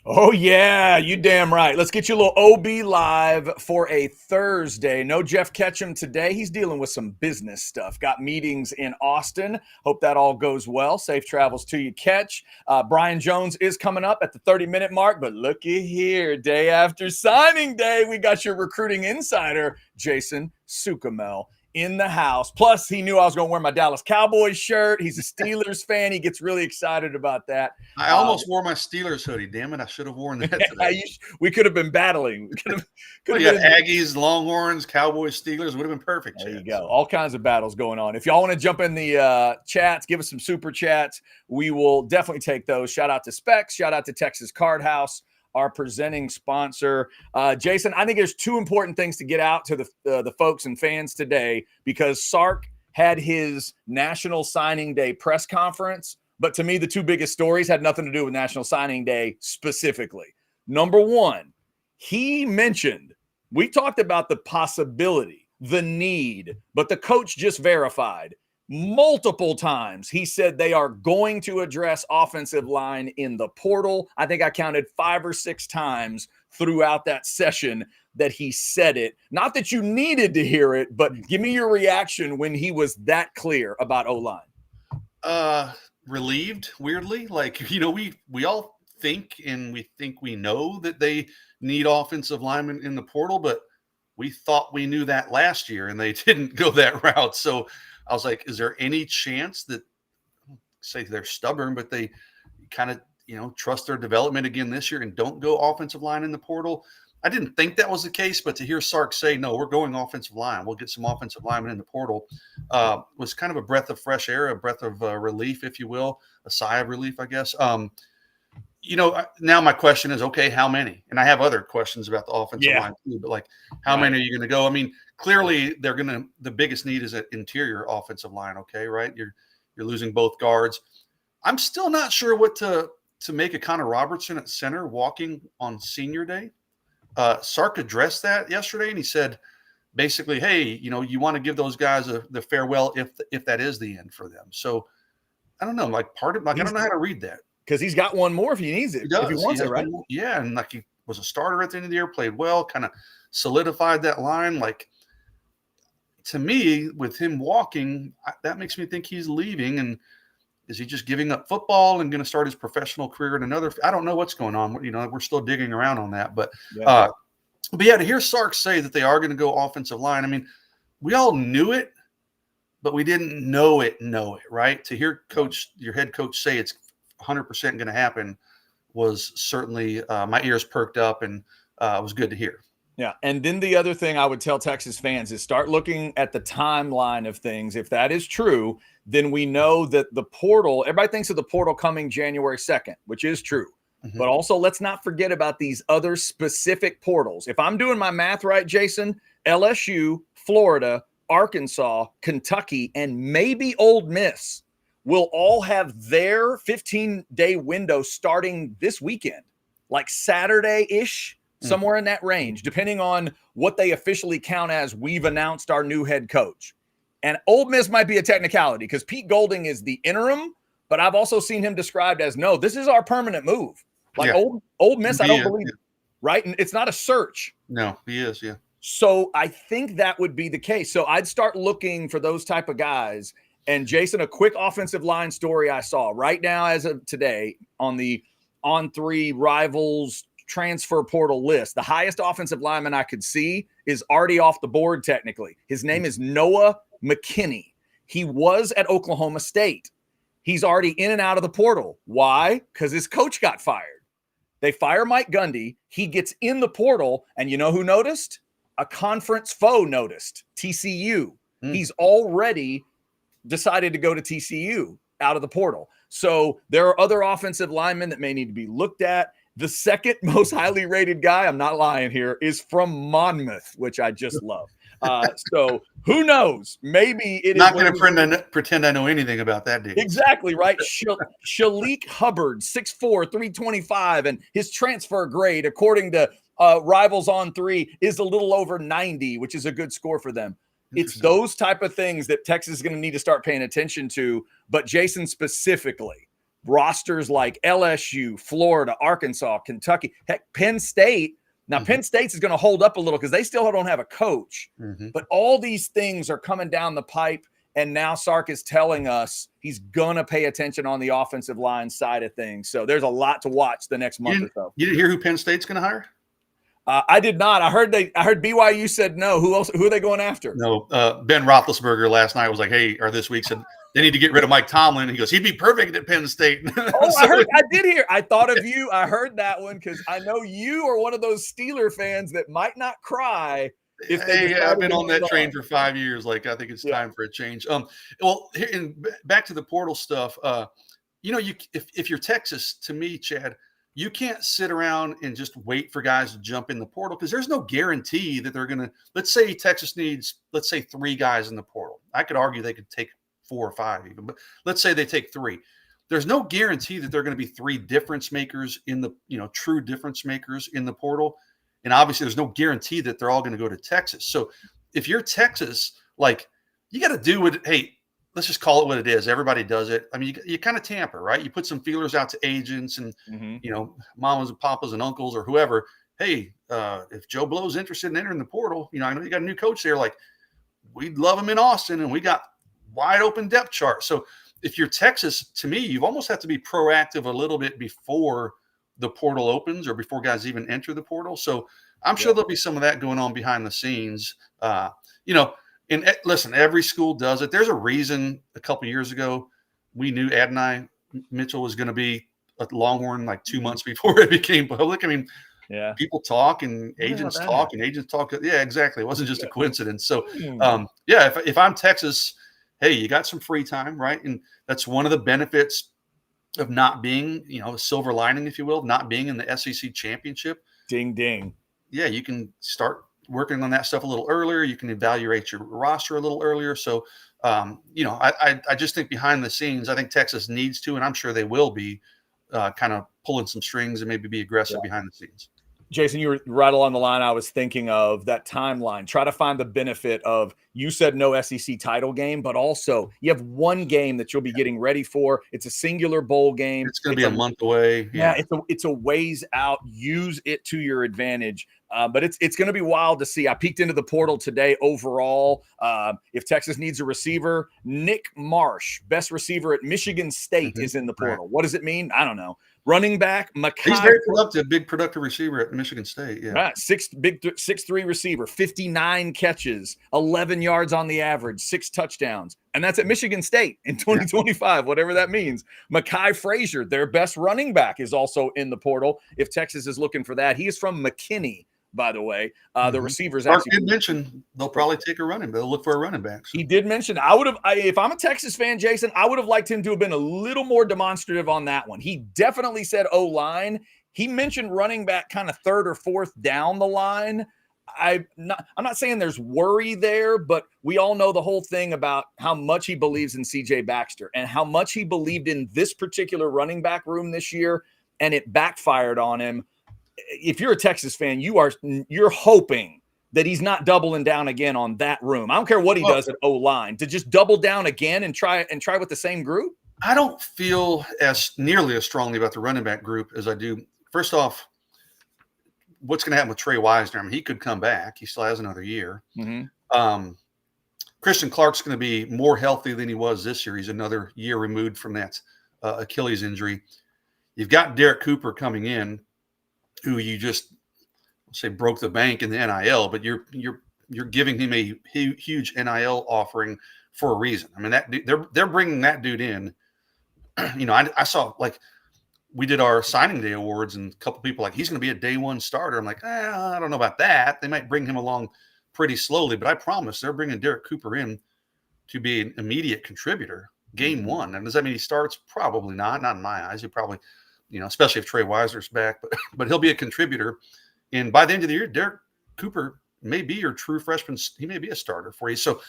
Oh, yeah, you damn right. Let's get you a little OB live for a Thursday. No Jeff Ketchum today. He's dealing with some business stuff. Got meetings in Austin. Hope that all goes well. Safe travels to you, Ketch. Brian Jones is coming up at the 30-minute mark, but looky here. Day after signing day, we got your recruiting insider, Jason Sukamel, in the house. Plus, he knew I was going to wear my Dallas Cowboys shirt. He's a Steelers fan. He gets really excited about that. I almost wore my Steelers hoodie. Damn it, I should have worn that today. We could have been battling. We Well, you got Aggies, Longhorns, Cowboys, Steelers. Would have been perfect. There you go. All kinds of battles going on. If y'all want to jump in the chats, give us some super chats. We will definitely take those. Shout out to Specs. Shout out to Texas Card House, our presenting sponsor. Jason, I think there's two important things to get out to the folks and fans today, because Sark had his National Signing Day press conference. But to me, the two biggest stories had nothing to do with National Signing Day specifically. Number one, he mentioned, we talked about the possibility, the need, but the coach just verified multiple times. He said they are going to address offensive line in the portal. I think I counted 5 or 6 times throughout that session that he said it. Not that you needed to hear it, but give me your reaction when he was that clear about O-line. Relieved, weirdly. Like, we all think, and we think we know that they need offensive linemen in the portal, but we thought we knew that last year and they didn't go that route. So I was like, is there any chance that, say they're stubborn, but they kind of, trust their development again this year and don't go offensive line in the portal? I didn't think that was the case, but to hear Sark say, no, we're going offensive line, we'll get some offensive linemen in the portal, was kind of a breath of fresh air, a breath of relief, if you will, a sigh of relief, I guess. Now my question is, okay, how many? And I have other questions about the offensive line too, but like, how many are you going to go? I mean, clearly the biggest need is an interior offensive line. Okay. Right. You're losing both guards. I'm still not sure what to make of Connor Robertson at center walking on senior day. Sark addressed that yesterday, and he said, basically, hey, you want to give those guys the farewell if that is the end for them. So I don't know, I don't know how to read that. Because he's got one more if he needs it. He does. If he wants it, right? Yeah, and like he was a starter at the end of the year, played well, kind of solidified that line. Like, to me, with him walking, that makes me think he's leaving. And is he just giving up football and going to start his professional career in another? I don't know what's going on. We're still digging around on that. But to hear Sark say that they are going to go offensive line, I mean, we all knew it, but we didn't know it, right? To hear your head coach say it's 100% going to happen was certainly my ears perked up, and it was good to hear. Yeah. And then the other thing I would tell Texas fans is start looking at the timeline of things. If that is true, then we know that the portal, everybody thinks of the portal coming January 2nd, which is true. Mm-hmm. But also, let's not forget about these other specific portals. If I'm doing my math right, Jason, LSU, Florida, Arkansas, Kentucky, and maybe Ole Miss will all have their 15-day window starting this weekend, like Saturday-ish, somewhere in that range, depending on what they officially count as we've announced our new head coach. And Ole Miss might be a technicality because Pete Golding is the interim, but I've also seen him described as, no, this is our permanent move. Like Ole Miss, I don't believe, right? And it's not a search. No, he is, yeah. So I think that would be the case. So I'd start looking for those type of guys. And Jason, a quick offensive line story I saw right now as of today on the On3 Rivals transfer portal list. The highest offensive lineman I could see is already off the board technically. His name is Noah McKinney. He was at Oklahoma State. He's already in and out of the portal. Why? Because his coach got fired. They fire Mike Gundy. He gets in the portal, and you know who noticed? A conference foe noticed, TCU. He's already decided to go to TCU out of the portal. So there are other offensive linemen that may need to be looked at. The second most highly rated guy, I'm not lying here, is from Monmouth, which I just love. So who knows? Maybe it not going to pretend I know anything about that dude. Exactly, right? Shalik Hubbard, 6'4", 325, and his transfer grade, according to Rivals On3, is a little over 90, which is a good score for them. It's those type of things that Texas is going to need to start paying attention to. But Jason, specifically, rosters like LSU, Florida, Arkansas, Kentucky, heck, Penn State. Now, Penn State's is going to hold up a little because they still don't have a coach. But all these things are coming down the pipe. And now Sark is telling us he's going to pay attention on the offensive line side of things. So there's a lot to watch the next month or so. You didn't hear who Penn State's going to hire? I did not. I heard BYU said no. Who else? Who are they going after? No, Ben Roethlisberger last night was like, "Hey," or this week said they need to get rid of Mike Tomlin. He goes, "He'd be perfect at Penn State." Oh, I did hear. I thought of you. I heard that one because I know you are one of those Steeler fans that might not cry. I've been on that train for 5 years. Like, I think it's time for a change. Well, back to the portal stuff. If you're Texas, to me, Chad, you can't sit around and just wait for guys to jump in the portal because there's no guarantee that they're going to. Let's say Texas needs, 3 guys in the portal. I could argue they could take 4 or 5 even, but let's say they take 3. There's no guarantee that they're going to be 3 difference makers in the, true difference makers in the portal. And obviously there's no guarantee that they're all going to go to Texas. So if you're Texas, you got to do what, hey, let's just call it what it is. Everybody does it. I mean, you kind of tamper, right? You put some feelers out to agents and, mamas and papas and uncles or whoever. Hey, if Joe Blow's interested in entering the portal, I know you got a new coach there. We'd love him in Austin and we got wide open depth chart. So if you're Texas, to me, you almost have to be proactive a little bit before the portal opens or before guys even enter the portal. So I'm sure there'll be some of that going on behind the scenes. And listen, every school does it. There's a reason a couple years ago we knew Adonai Mitchell was going to be a Longhorn 2 months before it became public. I mean, people talk and agents talk and agents talk. Yeah, exactly. It wasn't just a coincidence. So, if I'm Texas, hey, you got some free time, right? And that's one of the benefits of not being, a silver lining, if you will, not being in the SEC championship. Ding, ding. Yeah, you can start working on that stuff a little earlier. You can evaluate your roster a little earlier. So, I just think behind the scenes, I think Texas needs to, and I'm sure they will be kind of pulling some strings and maybe be aggressive behind the scenes. Jason, you were right along the line. I was thinking of that timeline. Try to find the benefit of, you said no SEC title game, but also you have one game that you'll be getting ready for. It's a singular bowl game. It's going to be a month away. Yeah, it's a ways out. Use it to your advantage. But it's going to be wild to see. I peeked into the portal today overall. If Texas needs a receiver, Nick Marsh, best receiver at Michigan State, is in the portal. What does it mean? I don't know. Running back, Mich. He's very productive, big productive receiver at Michigan State. Yeah, right. 6'3" receiver, 59 catches, 11 yards on the average, 6 touchdowns, and that's at Michigan State in 2025, whatever that means. Mekhi Frazier, their best running back, is also in the portal. If Texas is looking for that, he is from McKinney. By the way, the receivers Sark did mention they'll probably take a running. They'll look for a running back. So. He did mention if I'm a Texas fan, Jason, I would have liked him to have been a little more demonstrative on that one. He definitely said O-line. He mentioned running back kind of 3rd or 4th down the line. I'm not saying there's worry there, but we all know the whole thing about how much he believes in CJ Baxter and how much he believed in this particular running back room this year, and it backfired on him. If you're a Texas fan, you're hoping that he's not doubling down again on that room. I don't care what he does at O-line, to just double down again and try with the same group. I don't feel nearly as strongly about the running back group as I do. First off, what's going to happen with Trey Wisner? I mean, he could come back. He still has another year. Christian Clark's going to be more healthy than he was this year. He's another year removed from that Achilles injury. You've got Derek Cooper coming in, who you just say broke the bank in the NIL, but you're giving him a huge NIL offering for a reason. I mean, that they're bringing that dude in. I saw, we did our signing day awards, and a couple people he's going to be a day one starter. I'm like, I don't know about that. They might bring him along pretty slowly, but I promise they're bringing Derek Cooper in to be an immediate contributor game one. And does that mean he starts? Probably not in my eyes. He probably, especially if Trey Wisner's back, but he'll be a contributor. And by the end of the year, Derek Cooper may be your true freshman. He may be a starter for you. So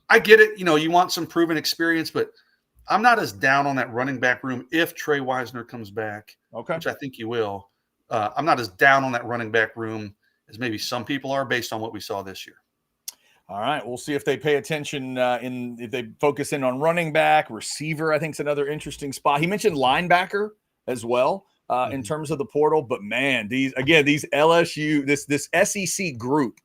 I get it. You want some proven experience, but I'm not as down on that running back room if Trey Wisner comes back, which I think he will. I'm not as down on that running back room as maybe some people are based on what we saw this year. All right, we'll see if they pay attention if they focus in on running back, receiver. I think is another interesting spot. He mentioned linebacker as well in terms of the portal. But man, these LSU, this SEC group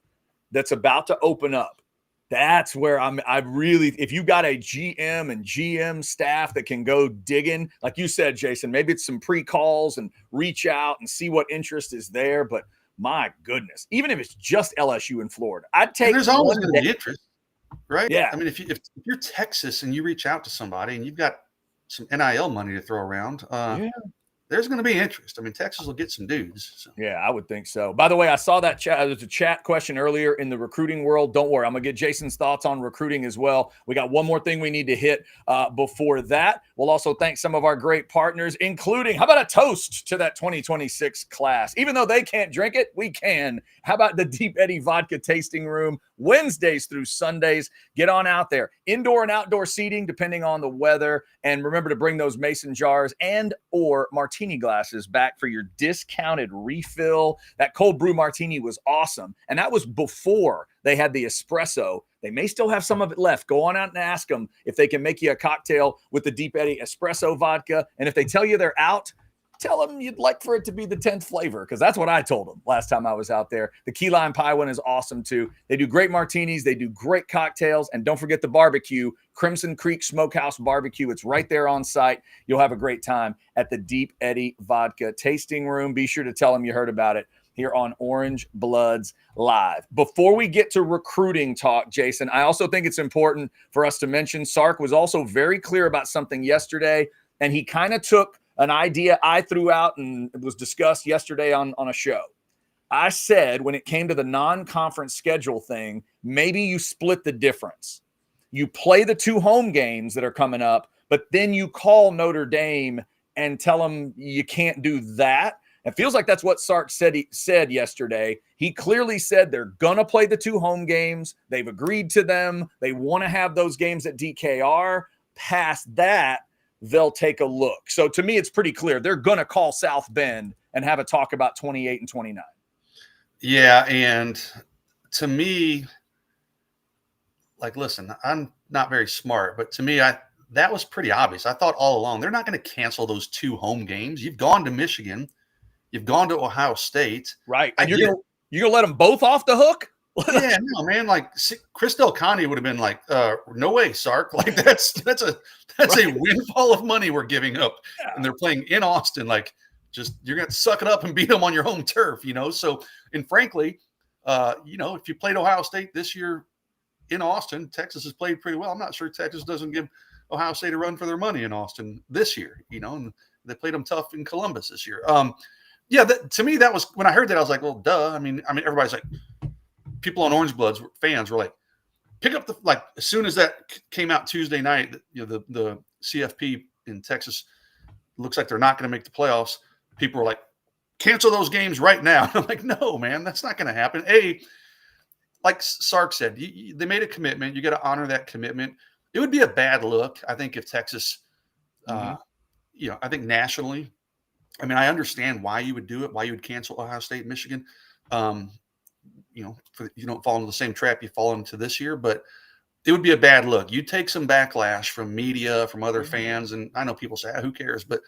that's about to open up. That's where I really, if you got a GM and GM staff that can go digging, like you said, Jason, maybe it's some pre-calls and reach out and see what interest is there. But my goodness, even if it's just LSU in Florida, I'd take. And there's always going to be interest, right? Yeah. I mean, if you're Texas and you reach out to somebody and you've got some NIL money to throw around, there's going to be interest. I mean, Texas will get some dudes. So. Yeah, I would think so. By the way, I saw that chat. There's a chat question earlier in the recruiting world. Don't worry. I'm going to get Jason's thoughts on recruiting as well. We got one more thing we need to hit before that. We'll also thank some of our great partners, including, how about a toast to that 2026 class? Even though they can't drink it, we can. How about the Deep Eddy Vodka Tasting Room, Wednesdays through Sundays? Get on out there. Indoor and outdoor seating, depending on the weather. And remember to bring those mason jars and or martini glasses back for your discounted refill. That cold brew martini was awesome. And that was before they had the espresso. They may still have some of it left. Go on out and ask them if they can make you a cocktail with the Deep Eddy espresso vodka. And if they tell you they're out, tell them you'd like for it to be the 10th flavor, because that's what I told them last time I was out there. The key lime pie one is awesome too. They do great martinis. They do great cocktails. And don't forget the barbecue, Crimson Creek Smokehouse Barbecue. It's right there on site. You'll have a great time at the Deep Eddy Vodka Tasting Room. Be sure to tell them you heard about it here on Orange Bloods Live. Before we get to recruiting talk, Jason, I also think it's important for us to mention Sark was also very clear about something yesterday, and he kind of took an idea I threw out and it was discussed yesterday on a show. I said when it came to the non-conference schedule thing, maybe you split the difference. You play the 2 home games that are coming up, but then you call Notre Dame and tell them you can't do that. It feels like that's what Sark said yesterday. He clearly said they're going to play the 2 home games. They've agreed to them. They want to have those games at DKR. Past that, they'll take a look. So to me, it's pretty clear. They're going to call South Bend and have a talk about 28 and 29. Yeah, and to me, like, listen, I'm not very smart, but to me, that was pretty obvious. I thought all along, they're not going to cancel those 2 home games. You've gone to Michigan. You've gone to Ohio State. Right. And you're going to let them both off the hook? Yeah, no, man. Like Chris Del Conte would have been like, no way, Sark. Like that's a windfall of money we're giving up. Yeah. And they're playing in Austin. Like, just you're gonna suck it up and beat them on your home turf, you know. So, and frankly, if you played Ohio State this year in Austin, Texas has played pretty well. I'm not sure Texas doesn't give Ohio State a run for their money in Austin this year, you know, and they played them tough in Columbus this year. To me, that was when I heard that, I was like, well, duh. I mean, everybody's like, people on Orange Bloods fans were like, pick up as soon as that came out Tuesday night, the CFP in Texas looks like they're not going to make the playoffs. People were like, cancel those games right now. I'm like, no, man, that's not going to happen. Like Sark said, they made a commitment. You got to honor that commitment. It would be a bad look, I think, if Texas, I think nationally, I mean, I understand why you would do it, why you would cancel Ohio State, Michigan. You don't fall into the same trap you fall into this year, but it would be a bad look. You'd take some backlash from media, from other fans, and I know people say, who cares? But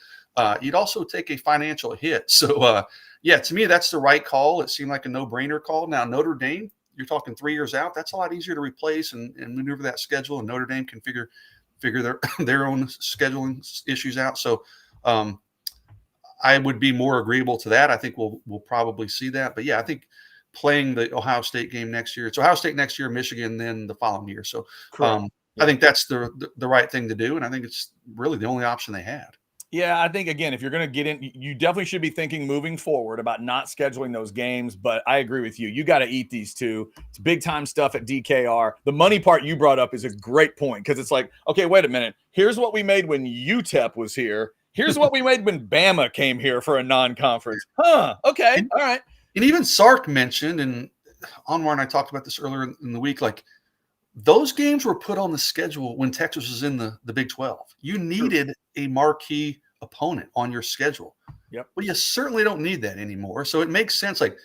you'd also take a financial hit. So, to me, that's the right call. It seemed like a no-brainer call. Now, Notre Dame, you're talking 3 years out. That's a lot easier to replace and maneuver that schedule, and Notre Dame can figure their own scheduling issues out. So, I would be more agreeable to that. I think we'll probably see that. But, I think playing the Ohio State game next year. It's Ohio State next year, Michigan then the following year. So I think that's the right thing to do, and I think it's really the only option they had. Yeah, I think, again, if you're going to get in, you definitely should be thinking moving forward about not scheduling those games. But I agree with you. You got to eat these 2. It's big-time stuff at DKR. The money part you brought up is a great point, because it's like, okay, wait a minute. Here's what we made when UTEP was here. Here's what we made when Bama came here for a non-conference. Okay, all right. And even Sark mentioned, and Anwar and I talked about this earlier in the week, like those games were put on the schedule when Texas was in the Big 12. You needed a marquee opponent on your schedule. Yep. Well, you certainly don't need that anymore. So it makes sense. Like,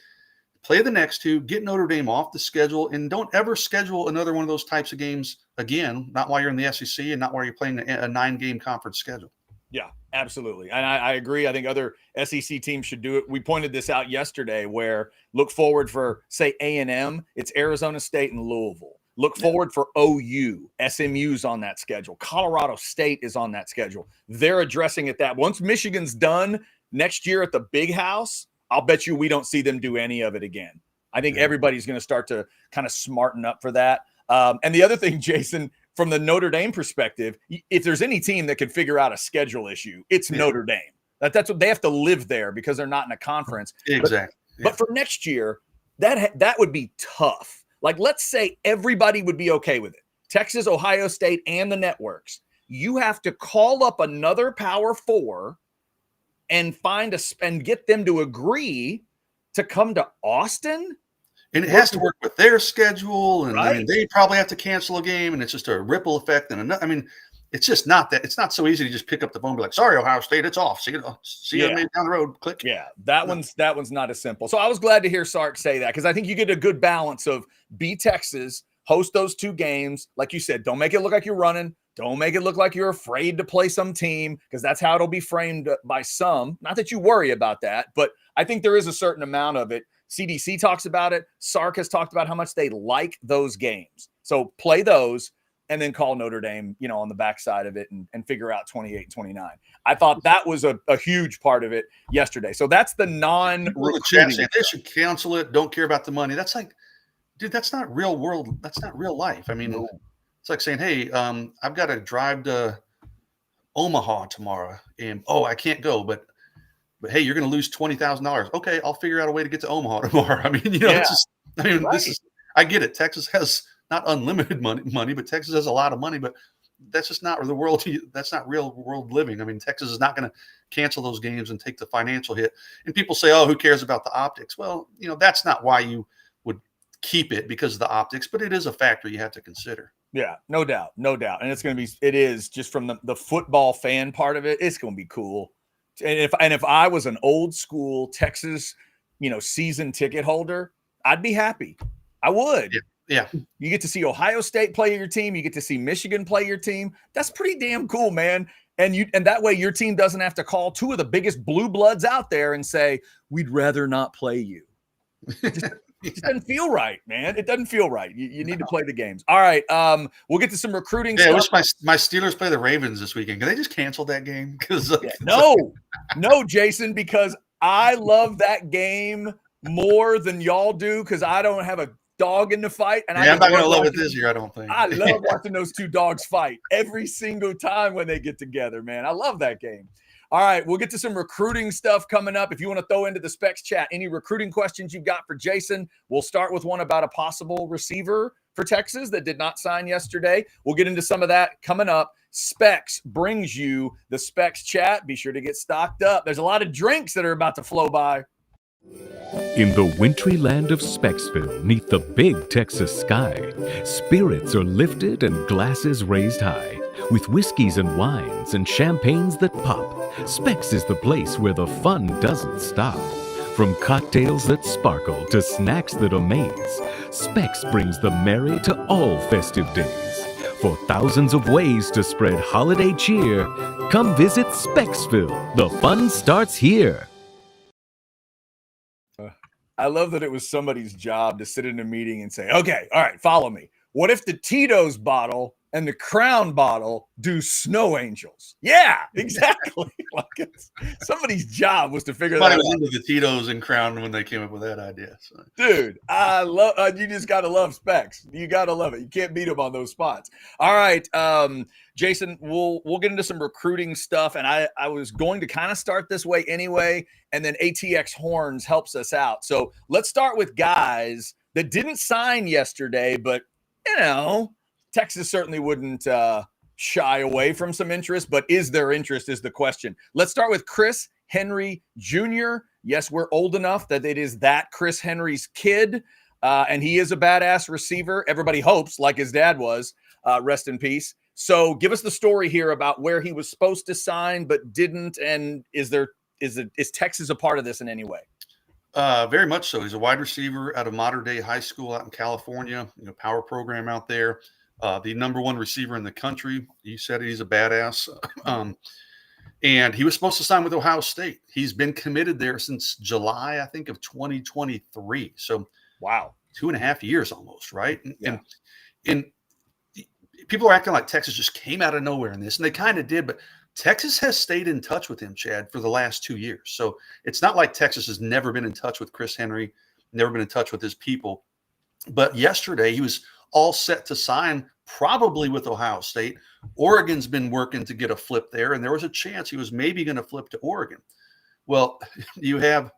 play the next two, get Notre Dame off the schedule, and don't ever schedule another one of those types of games again, not while you're in the SEC and not while you're playing a 9-game conference schedule. Yeah, absolutely. And I agree. I think other SEC teams should do it. We pointed this out yesterday where look forward for, say, A&M. It's Arizona State and Louisville. Look forward for OU. SMU's on that schedule. Colorado State is on that schedule. They're addressing it that. Once Michigan's done next year at the Big House, I'll bet you we don't see them do any of it again. I think everybody's going to start to kind of smarten up for that. And the other thing, Jason, from the Notre Dame perspective, if there's any team that can figure out a schedule issue, it's Notre Dame. That's what they have to live there because they're not in a conference. Exactly. But for next year, that would be tough. Like, let's say everybody would be okay with it. Texas, Ohio State, and the networks. You have to call up another Power 4 and and get them to agree to come to Austin. And it has to work with their schedule, and Right. I mean, they probably have to cancel a game, and it's just a ripple effect. And I mean, it's just not that. It's not so easy to just pick up the phone and be like, "Sorry, Ohio State, it's off. See you maybe down the road." Click. Yeah, that one's not as simple. So I was glad to hear Sark say that because I think you get a good balance of be Texas, host those 2 games, like you said. Don't make it look like you're running. Don't make it look like you're afraid to play some team because that's how it'll be framed by some. Not that you worry about that, but I think there is a certain amount of it. CDC talks about it. Sark has talked about how much they like those games. So play those and then call Notre Dame, on the backside of it and figure out 28, 29. I thought that was a huge part of it yesterday. So that's the non-recruiting. They should cancel it. Don't care about the money. That's like, dude, that's not real world. That's not real life. I mean, it's like saying, hey, I've got to drive to Omaha tomorrow and, I can't go, but hey, you're going to lose $20,000. Okay, I'll figure out a way to get to Omaha tomorrow. I mean, it's just, this is, I get it. Texas has not unlimited money, but Texas has a lot of money, but that's just not the world. That's not real world living. I mean, Texas is not going to cancel those games and take the financial hit. And people say, oh, who cares about the optics? Well, that's not why you would keep it because of the optics, but it is a factor you have to consider. Yeah, no doubt. And it is just from the football fan part of it. It's going to be cool. And if I was an old school Texas, season ticket holder, I'd be happy. I would. Yeah. You get to see Ohio State play your team. You get to see Michigan play your team. That's pretty damn cool, man. And that way your team doesn't have to call 2 of the biggest blue bloods out there and say, we'd rather not play you. It doesn't feel right, man. It doesn't feel right. You need to play the games. All right. We'll get to some recruiting stuff. I wish my Steelers play the Ravens this weekend. Can they just cancel that game? No, Jason, because I love that game more than y'all do because I don't have a dog in the fight. And I'm not going to love it this year, I don't think. I love watching those 2 dogs fight every single time when they get together, man. I love that game. All right, we'll get to some recruiting stuff coming up. If you want to throw into the Specs chat any recruiting questions you've got for Jason, we'll start with one about a possible receiver for Texas that did not sign yesterday. We'll get into some of that coming up. Specs brings you the Specs chat. Be sure to get stocked up. There's a lot of drinks that are about to flow by. In the wintry land of Specksville, 'neath the big Texas sky, spirits are lifted and glasses raised high. With whiskeys and wines and champagnes that pop, Specs is the place where the fun doesn't stop. From cocktails that sparkle to snacks that amaze, Specs brings the merry to all festive days. For thousands of ways to spread holiday cheer, come visit Specksville. The fun starts here. I love that it was somebody's job to sit in a meeting and say, okay, all right, follow me. What if the Tito's bottle and the Crown bottle do snow angels? Yeah, exactly. Somebody's job was to figure that out. I was into the Tito's and Crown when they came up with that idea. So. Dude, I love you just got to love Specs. You got to love it. You can't beat them on those spots. All right, Jason, we'll get into some recruiting stuff, and I was going to kind of start this way anyway, and then ATX Horns helps us out. So let's start with guys that didn't sign yesterday, but, Texas certainly wouldn't shy away from some interest, but is there interest is the question. Let's start with Chris Henry Jr. Yes, we're old enough that it is that Chris Henry's kid, and he is a badass receiver. Everybody hopes, like his dad was. Rest in peace. So give us the story here about where he was supposed to sign but didn't, and is Texas a part of this in any way? Very much so. He's a wide receiver out of Modern Day High School out in California. Power program out there. The number one receiver in the country. You said he's a badass. And he was supposed to sign with Ohio State. He's been committed there since July, I think, of 2023. So, wow, 2.5 years almost, right? Yeah. And people are acting like Texas just came out of nowhere in this, and they kind of did, but Texas has stayed in touch with him, Chad, for the last 2 years. So it's not like Texas has never been in touch with Chris Henry, never been in touch with his people. But yesterday he was all set to sign probably with Ohio State. Oregon's been working to get a flip there, and there was a chance he was maybe going to flip to Oregon. Well, you have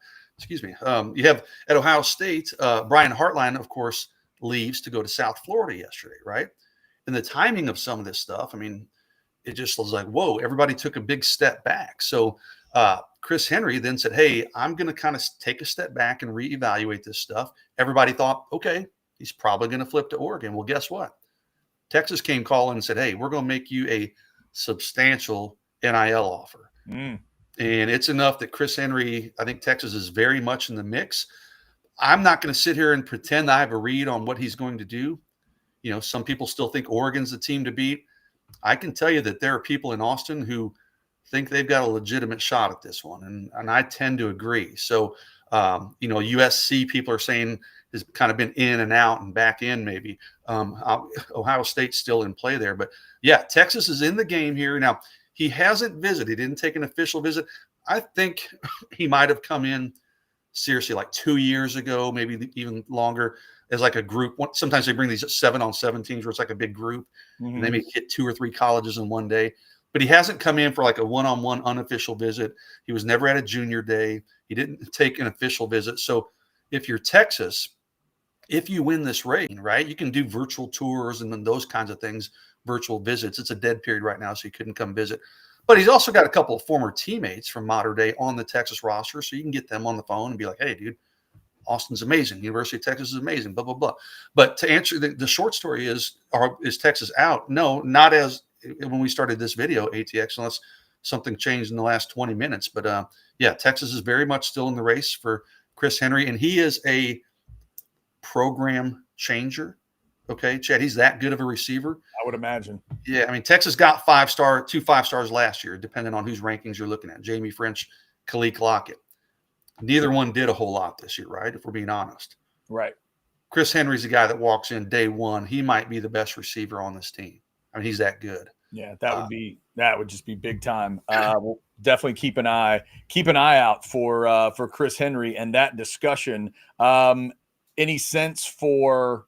at Ohio State, Brian Hartline, of course, leaves to go to South Florida yesterday, right? And the timing of some of this stuff, I mean, it just was like, whoa, everybody took a big step back. So Chris Henry then said, hey, I'm going to kind of take a step back and reevaluate this stuff. Everybody thought, okay, he's probably going to flip to Oregon. Well, guess what? Texas came calling and said, hey, we're going to make you a substantial NIL offer. And it's enough that Chris Henry, I think Texas is very much in the mix. I'm not going to sit here and pretend I have a read on what he's going to do. Some people still think Oregon's the team to beat. I can tell you that there are people in Austin who think they've got a legitimate shot at this one. And I tend to agree. So, USC people are saying has kind of been in and out and back in maybe. Ohio State's still in play there. But, yeah, Texas is in the game here. Now, he hasn't visited. He didn't take an official visit. I think he might have come in seriously like 2 years ago, maybe even longer, as like a group. Sometimes they bring these 7-on-7 teams where it's like a big group, and they may hit 2 or 3 colleges in one day. But he hasn't come in for like a one-on-one unofficial visit. He was never at a junior day. He didn't take an official visit. So if you're Texas, if you win this race, right, you can do virtual tours and then those kinds of things, virtual visits. It's a dead period right now, so he couldn't come visit. But he's also got a couple of former teammates from Modern Day on the Texas roster, so you can get them on the phone and be like, hey, dude, Austin's amazing. University of Texas is amazing, blah, blah, blah. But to answer the short story is Texas out? No, not as when we started this video, ATX, unless something changed in the last 20 minutes. But, yeah, Texas is very much still in the race for Chris Henry, and he is a program changer. Okay, Chad, he's that good of a receiver. I would imagine. Yeah, I mean, Texas got 2 5-stars last year, depending on whose rankings you're looking at. Jamie French, Khalil Lockett. Neither one did a whole lot this year, right? If we're being honest. Right. Chris Henry's the guy that walks in day one. He might be the best receiver on this team. I mean, he's that good. Yeah, that would just be big time. We'll definitely keep an eye out for Chris Henry and that discussion. Any sense for?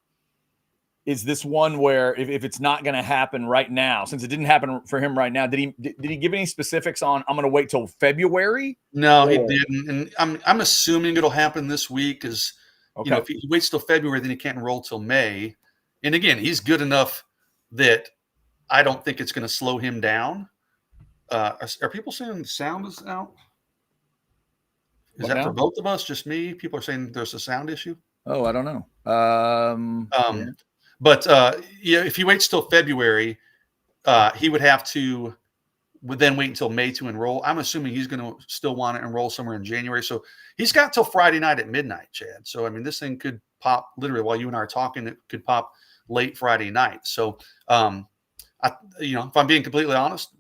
Is this one where if it's not going to happen right now, since it didn't happen for him right now, did he give any specifics on I'm going to wait till February? No, he didn't. And I'm assuming it'll happen this week because if he waits till February, then he can't enroll till May. And again, he's good enough that I don't think it's going to slow him down. Are people saying the sound is out? Is that for both of us? Just me? People are saying there's a sound issue. Oh, I don't know. Yeah. But if he waits till February, he would have to then wait until May to enroll. I'm assuming he's going to still want to enroll somewhere in January. So he's got till Friday night at midnight, Chad. So, I mean, this thing could pop literally while you and I are talking. It could pop late Friday night. So, if I'm being completely honest,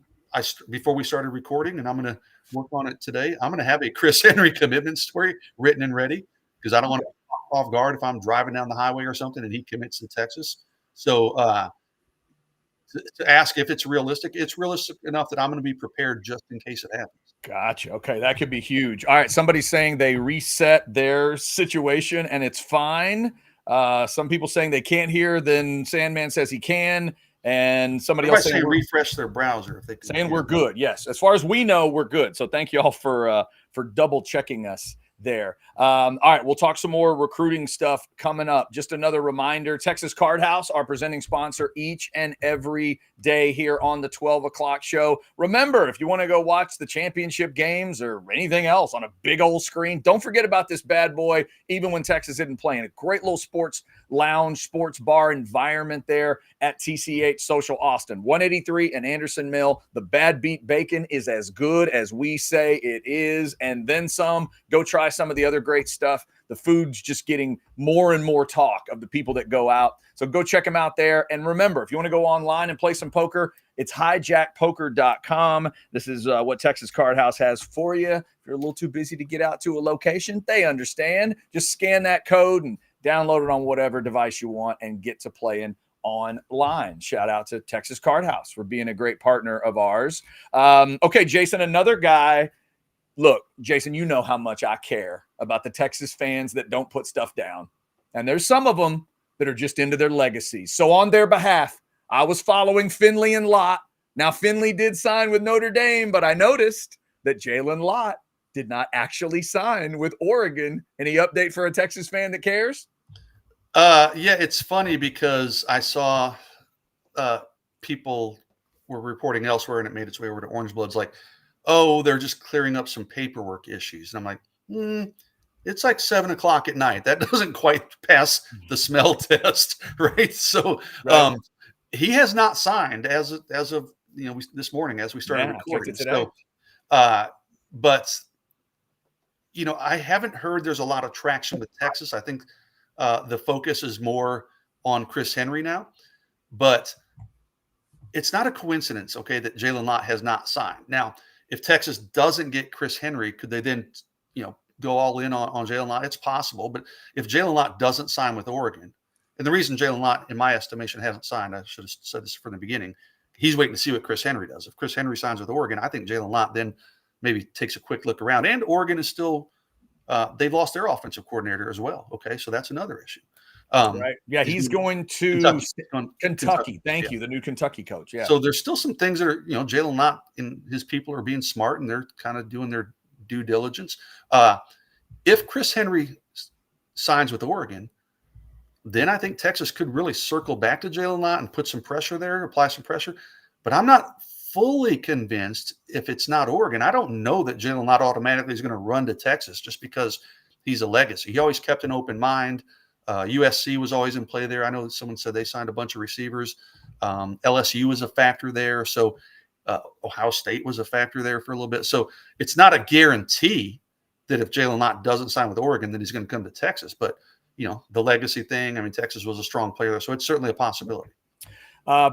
before we started recording, and I'm going to work on it today, I'm going to have a Chris Henry commitment story written and ready because I don't want to off guard if I'm driving down the highway or something and he commits to Texas. So to ask if it's realistic enough that I'm going to be prepared just in case it happens. Gotcha. Okay, that could be huge. All right, somebody's saying they reset their situation and it's fine. Some people saying they can't hear, then Sandman says he can, and somebody else saying refresh their browser if they can saying we're good. Yes, as far as we know, we're good. So thank you all for double checking us there. All right, we'll talk some more recruiting stuff coming up. Just another reminder, Texas Card House, our presenting sponsor each and every day here on the 12 o'clock show. Remember, if you want to go watch the championship games or anything else on a big old screen, don't forget about this bad boy, even when Texas isn't playing. A great little sports lounge, sports bar environment there at TCH Social Austin. 183 and Anderson Mill. The Bad Beat Bacon is as good as we say it is, and then some. Go try try some of the other great stuff. The food's just getting more and more talk of the people that go out. So go check them out there. And remember, if you want to go online and play some poker, it's hijackpoker.com. This is what Texas Card House has for you. If you're a little too busy to get out to a location, they understand. Just scan that code and download it on whatever device you want and get to playing online. Shout out to Texas Card House for being a great partner of ours. Okay, Jason, another guy. Look, Jason, you know how much I care about the Texas fans that don't put stuff down. And there's some of them that are just into their legacies. So on their behalf, I was following Finley and Lott. Now, Finley did sign with Notre Dame, but I noticed that Jalen Lott did not actually sign with Oregon. Any update for a Texas fan that cares? Yeah, it's funny because I saw people were reporting elsewhere and it made its way over to Orange Bloods like, oh, they're just clearing up some paperwork issues. And I'm like, it's like 7 o'clock at night. That doesn't quite pass the smell test, right? So he has not signed as of this morning as we started recording. So, but I haven't heard there's a lot of traction with Texas. I think the focus is more on Chris Henry now, but it's not a coincidence, okay, that Jalen Lott has not signed. Now, if Texas doesn't get Chris Henry, could they then, go all in on Jalen Lott? It's possible. But if Jalen Lott doesn't sign with Oregon, and the reason Jalen Lott, in my estimation, hasn't signed, I should have said this from the beginning, he's waiting to see what Chris Henry does. If Chris Henry signs with Oregon, I think Jalen Lott then maybe takes a quick look around. And Oregon is still they've lost their offensive coordinator as well. Okay, so that's another issue. Right. Yeah, he's going to Kentucky. Thank you, the new Kentucky coach. Yeah. So there's still some things that are, Jalen Lott and his people are being smart and they're kind of doing their due diligence. If Chris Henry signs with Oregon, then I think Texas could really circle back to Jalen Lott and put some pressure there, apply some pressure. But I'm not fully convinced if it's not Oregon. I don't know that Jalen Lott automatically is going to run to Texas just because he's a legacy. He always kept an open mind. USC was always in play there. I know someone said they signed a bunch of receivers. LSU was a factor there. So Ohio State was a factor there for a little bit. So it's not a guarantee that if Jalen Lott doesn't sign with Oregon, then he's going to come to Texas. But, the legacy thing, I mean, Texas was a strong player there. So it's certainly a possibility.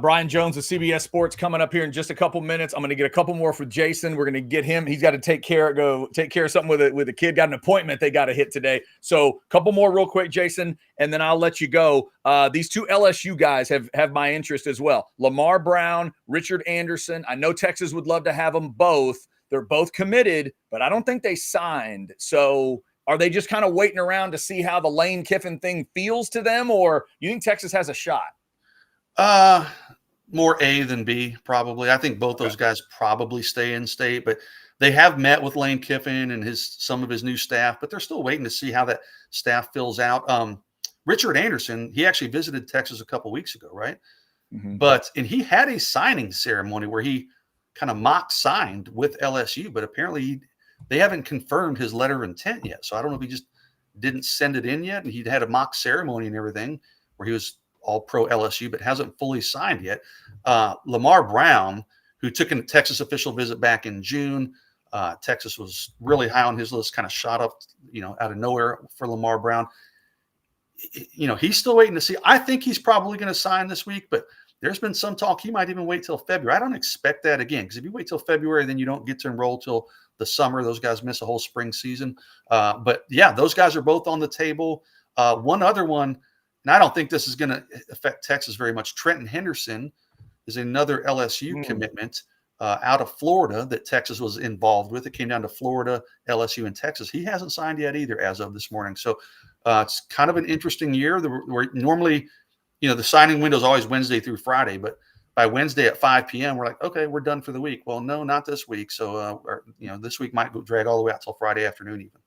Brian Jones of CBS Sports coming up here in just a couple minutes. I'm going to get a couple more for Jason. We're going to get him. He's got to take care of something with a kid. Got an appointment they got to hit today. So a couple more real quick, Jason, and then I'll let you go. These two LSU guys have my interest as well. Lamar Brown, Richard Anderson. I know Texas would love to have them both. They're both committed, but I don't think they signed. So are they just kind of waiting around to see how the Lane Kiffin thing feels to them, or you think Texas has a shot? More A than B, probably. I think both those guys probably stay in state, but they have met with Lane Kiffin and some of his new staff, but they're still waiting to see how that staff fills out. Richard Anderson, he actually visited Texas a couple weeks ago, right? Mm-hmm. And he had a signing ceremony where he kind of mock signed with LSU, but apparently they haven't confirmed his letter of intent yet. So I don't know if he just didn't send it in yet, and he'd had a mock ceremony and everything where he was all pro LSU, but hasn't fully signed yet. Lamar Brown, who took a Texas official visit back in June. Texas was really high on his list, kind of shot up, out of nowhere for Lamar Brown. He's still waiting to see. I think he's probably going to sign this week, but there's been some talk he might even wait till February. I don't expect that again, because if you wait till February, then you don't get to enroll till the summer. Those guys miss a whole spring season. But yeah, those guys are both on the table. One other one, and I don't think this is going to affect Texas very much. Trenton Henderson is another LSU commitment out of Florida that Texas was involved with. It came down to Florida, LSU, and Texas. He hasn't signed yet either as of this morning. So it's kind of an interesting year. We're normally, the signing window is always Wednesday through Friday, but by Wednesday at 5 p.m., we're like, okay, we're done for the week. Well, no, not this week. So, this week might drag all the way out till Friday afternoon even.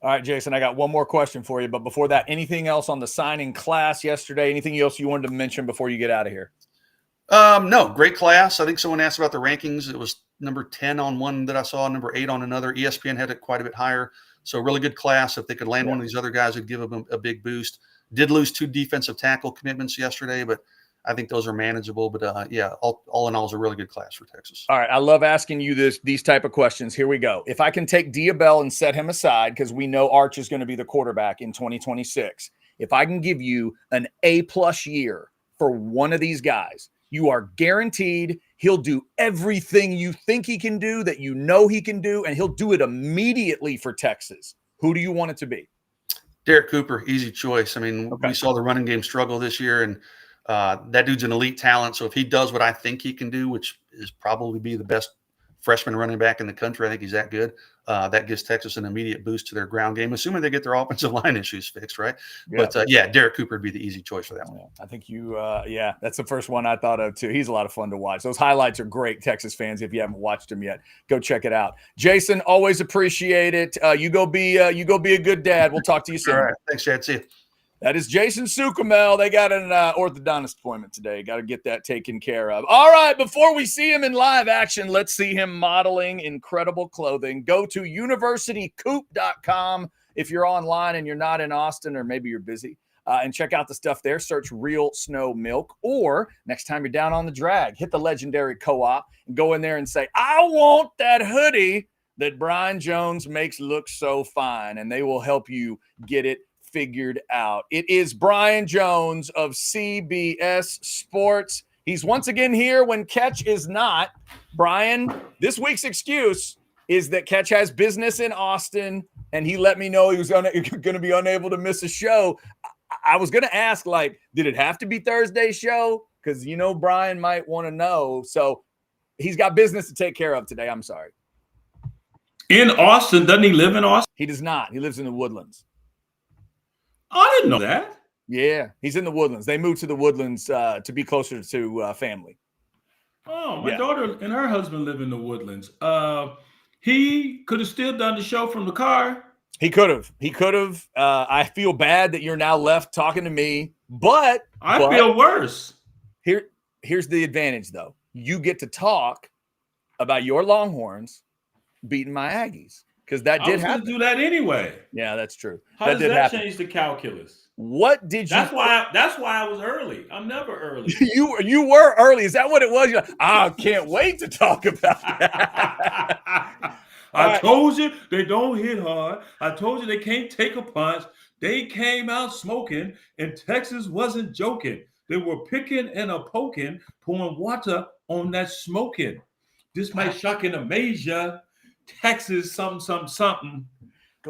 All right, Jason, I got one more question for you. But before that, anything else on the signing class yesterday? Anything else you wanted to mention before you get out of here? No, great class. I think someone asked about the rankings. It was number 10 on one that I saw, number 8 on another. ESPN had it quite a bit higher. So really good class. If they could land one of these other guys, it'd give them a big boost. Did lose 2 defensive tackle commitments yesterday, but I think those are manageable. But yeah, all in all, is a really good class for Texas. All right, I love asking you these type of questions. Here we go. If I can take Diabell and set him aside, because we know Arch is going to be the quarterback in 2026. If I can give you an A+ year for one of these guys, you are guaranteed he'll do everything you think he can do, that you know he can do, and he'll do it immediately for Texas. Who do you want it to be? Derek Cooper, easy choice. I mean, Okay. we saw the running game struggle this year, and that dude's an elite talent. So if he does what I think he can do, which is probably be the best freshman running back in the country, I think he's that good. That gives Texas an immediate boost to their ground game, assuming they get their offensive line issues fixed, right? Yeah. But yeah, Derek Cooper would be the easy choice for that one. I think you, yeah, that's the first one I thought of too. He's a lot of fun to watch. Those highlights are great, Texas fans. If you haven't watched them yet, go check it out. Jason, always appreciate it. You go be a good dad. We'll talk to you soon. All right, thanks, Chad. See you. That is Jason Sukamel. They got an orthodontist appointment today. Got to get that taken care of. All right, before we see him in live action, let's see him modeling incredible clothing. Go to universitycoop.com if you're online and you're not in Austin, or maybe you're busy, and check out the stuff there. Search Real Snow Milk. Or next time you're down on the drag, hit the legendary Co-op and go in there and say, I want that hoodie that Brian Jones makes look so fine, and they will help you get it figured out. It is Brian Jones of CBS Sports. He's once again here when Ketch is not. Brian, this week's excuse is that Ketch has business in Austin, and he let me know he was going to be unable to miss a show. I was going to ask, like, did it have to be Thursday's show? Because, you know, Brian might want to know. So he's got business to take care of today. I'm sorry. In Austin? Doesn't he live in Austin? He does not. He lives in the Woodlands. I didn't know that. Yeah, he's in the Woodlands. They moved to the Woodlands to be closer to family. Oh, my daughter and her husband live in the Woodlands. He could have still done the show from the car. He could have. I feel bad that you're now left talking to me, but I feel worse. Here's the advantage, though. You get to talk about your Longhorns beating my Aggies. Because that did happen. Do that anyway. Yeah, that's true. How does that change the calculus? What did you? That's why I was early. I'm never early. you were early. Is that what it was? You're like, I can't wait to talk about that. I told you they don't hit hard. I told you they can't take a punch. They came out smoking, and Texas wasn't joking. They were picking and a poking, pouring water on that smoking. This might shock and amaze you. Texas, something.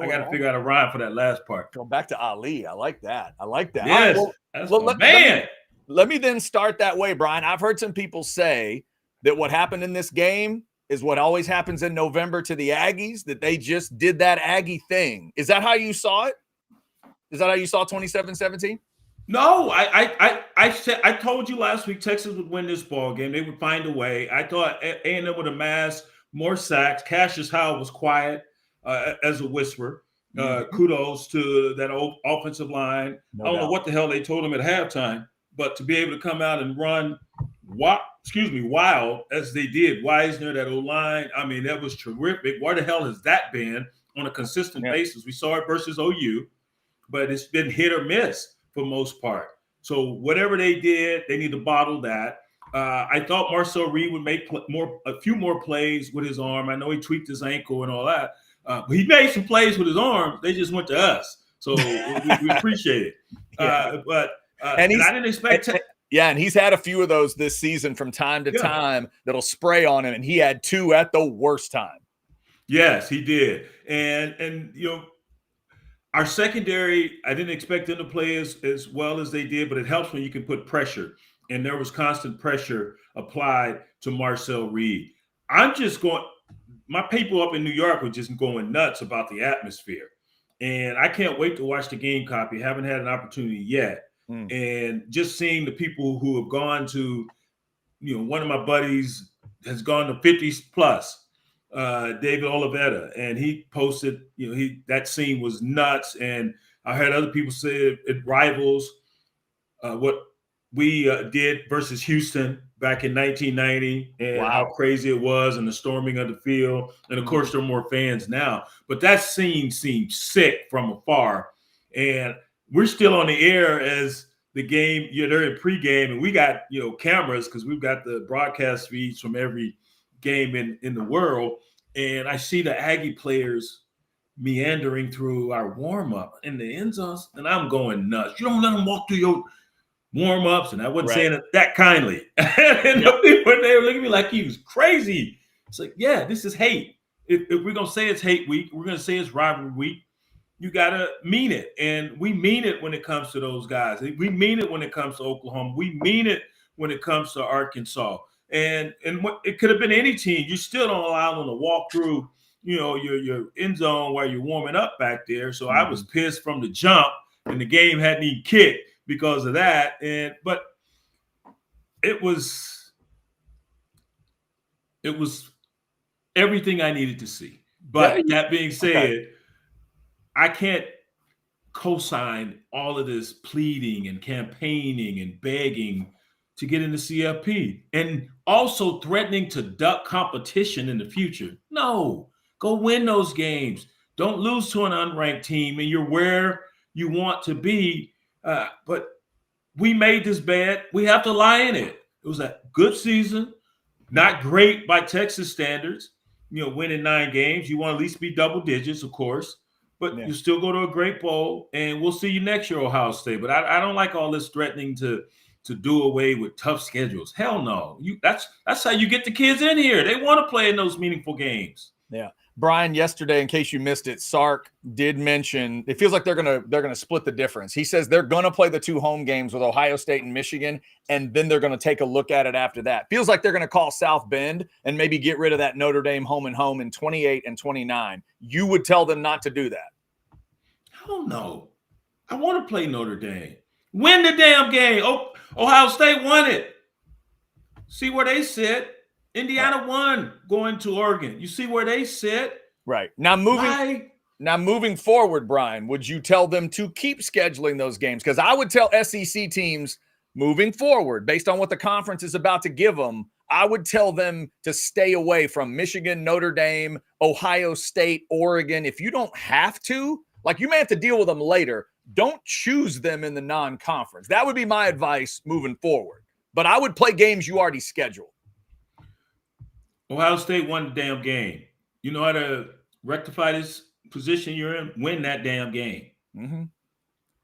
I got to figure out a rhyme for that last part. Go back to Ali. I like that. Yes, right, let me then start that way, Brian. I've heard some people say that what happened in this game is what always happens in November to the Aggies, that they just did that Aggie thing. Is that how you saw it? Is that how you saw 27-17? No, I told you last week Texas would win this ball game. They would find a way. I thought A&M would amass more sacks. Cassius Howell was quiet as a whisper. Kudos to that old offensive line. I don't know what the hell they told him at halftime, but to be able to come out and run wild as they did, Wisner, that old line, I mean, that was terrific. Where the hell has that been on a consistent basis? We saw it versus OU, but it's been hit or miss for most part. So whatever they did, they need to bottle that. I thought Marcel Reed would make a few more plays with his arm. I know he tweaked his ankle and all that. But he made some plays with his arm. They just went to us. So we appreciate it. But I didn't expect and he's had a few of those this season from time to time that'll spray on him, and he had two at the worst time. Yes, he did. And you know, our secondary, I didn't expect them to play as well as they did, but it helps when you can put pressure. And there was constant pressure applied to Marcel Reed. My people up in New York were just going nuts about the atmosphere. And I can't wait to watch the game copy. Haven't had an opportunity yet. And just seeing the people who have gone to, you know, one of my buddies has gone to 50s plus, David Oliveira, and he posted, you know, that scene was nuts. And I heard other people say it rivals what we did versus Houston back in 1990 and how crazy it was and the storming of the field. And of course, there are more fans now, but that scene seemed sick from afar. And we're still on the air as the game, they're in pregame, and we got, cameras because we've got the broadcast feeds from every game in the world. And I see the Aggie players meandering through our warm-up in the end zones, and I'm going nuts. You don't let them walk through your warm-ups, and I wasn't saying it that kindly. And the people, they were looking at me like he was crazy. It's like, yeah, this is hate. If we're going to say it's hate week, we're going to say it's rivalry week, you got to mean it. And we mean it when it comes to those guys. We mean it when it comes to Oklahoma. We mean it when it comes to Arkansas. And what, it could have been any team. You still don't allow them to walk through, your end zone while you're warming up back there. So I was pissed from the jump, and the game hadn't even kicked because of that. But it was everything I needed to see. But that being said, I can't co-sign all of this pleading and campaigning and begging to get into CFP and also threatening to duck competition in the future. No, go win those games. Don't lose to an unranked team, and you're where you want to be. But we made this bed. We have to lie in it. It was a good season, not great by Texas standards. Winning 9 games. You want to at least be double digits, of course. But you still go to a great bowl, and we'll see you next year, Ohio State. But I don't like all this threatening to do away with tough schedules. Hell no. That's how you get the kids in here. They want to play in those meaningful games. Yeah. Brian, yesterday, in case you missed it, Sark did mention it feels like they're gonna split the difference. He says they're gonna play the 2 home games with Ohio State and Michigan, and then they're gonna take a look at it after that. Feels like they're gonna call South Bend and maybe get rid of that Notre Dame home and home in 28 and 29. You would tell them not to do that. Hell no. I want to play Notre Dame. Win the damn game. Ohio State won it. See where they sit. Indiana won going to Oregon. You see where they sit. Right. Now moving forward, Brian, would you tell them to keep scheduling those games? Because I would tell SEC teams moving forward, based on what the conference is about to give them, I would tell them to stay away from Michigan, Notre Dame, Ohio State, Oregon. If you don't have to, like you may have to deal with them later, don't choose them in the non-conference. That would be my advice moving forward. But I would play games you already scheduled. Ohio State won the damn game. You know how to rectify this position you're in? Win that damn game. Mm-hmm.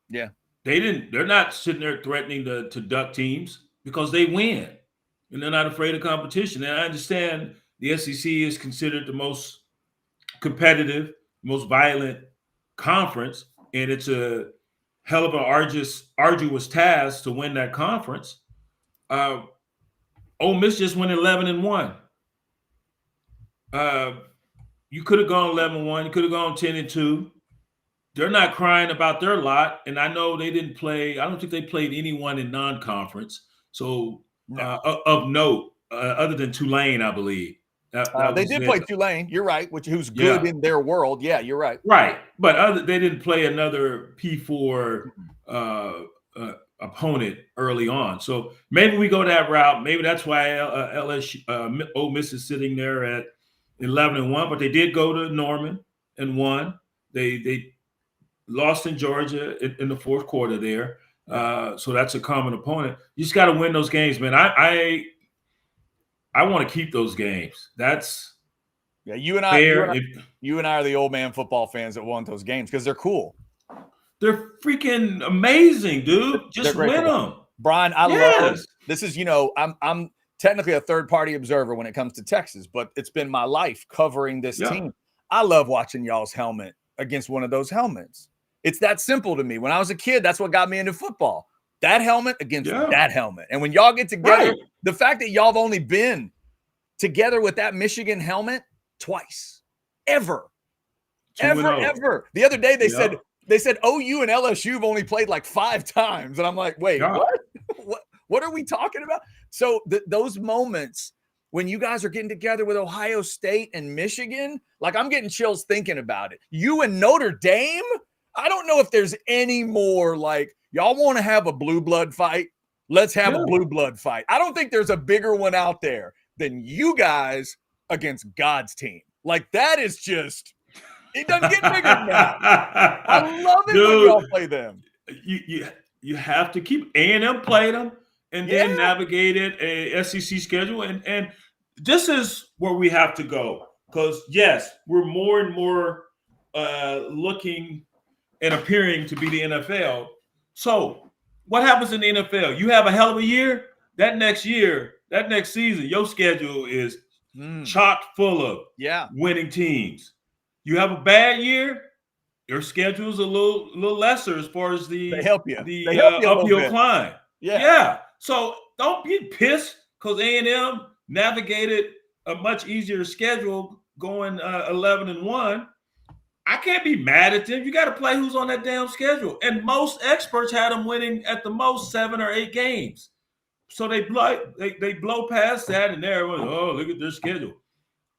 Yeah. They're not sitting there threatening to duck teams because they win. And they're not afraid of competition. And I understand the SEC is considered the most competitive, most violent conference. And it's a hell of an arduous task to win that conference. Ole Miss just went 11-1. You could have gone 11-1. You could have gone 10-2. They're not crying about their lot. And I know they didn't play. I don't think they played anyone in non-conference. So of note, other than Tulane, I believe. They did play Tulane. You're right, who's good in their world. Yeah, you're right. Right. But they didn't play another P4 opponent early on. So maybe we go that route. Maybe that's why LSU, Ole Miss is sitting there at 11-1, but they did go to Norman and won. They lost in Georgia in the fourth quarter there. So that's a common opponent. You just got to win those games, man. I want to keep those games. That's you and I. You and I are the old man football fans that want those games because they're cool. They're freaking amazing, dude. Just win them, Brian. I love this. Is I'm technically a third-party observer when it comes to Texas, but it's been my life covering this team. I love watching y'all's helmet against one of those helmets. It's that simple to me. When I was a kid, that's what got me into football. That helmet against that helmet. And when y'all get together, the fact that y'all have only been together with that Michigan helmet twice, ever. The other day they said OU and LSU have only played like 5 times. And I'm like, wait, what are we talking about? So those moments when you guys are getting together with Ohio State and Michigan, like I'm getting chills thinking about it. You and Notre Dame, I don't know if there's any more like y'all want to have a blue blood fight. Let's have a blue blood fight. I don't think there's a bigger one out there than you guys against God's team. Like that is just, it doesn't get bigger than that. I love it when y'all play them. you have to keep A&M played them and then Yeah. navigated a SEC schedule. And this is where we have to go. Because, yes, we're more and more looking and appearing to be the NFL. So what happens in the NFL? You have a hell of a year. That next season, your schedule is chock full of winning teams. You have a bad year, your schedule is a little lesser as far as the uphill climb. Yeah. So don't be pissed because A&M navigated a much easier schedule going 11-1. I can't be mad at them. You got to play who's on that damn schedule. And most experts had them winning at the most 7 or 8 games. So they blow past that, and everyone, oh, look at their schedule.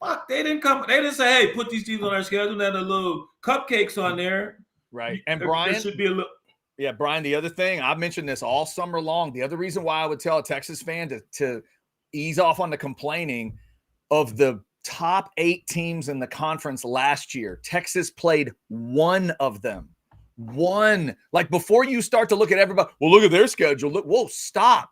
Fuck, they didn't say, hey, put these teams on our schedule and have a little cupcakes on there. Right. And Brian, there should be a little. Yeah, Brian, the other thing, I've mentioned this all summer long. The other reason why I would tell a Texas fan to ease off on the complaining of the top 8 teams in the conference last year, Texas played one of them. One. Like, before you start to look at everybody, well, look at their schedule. Look, whoa, stop.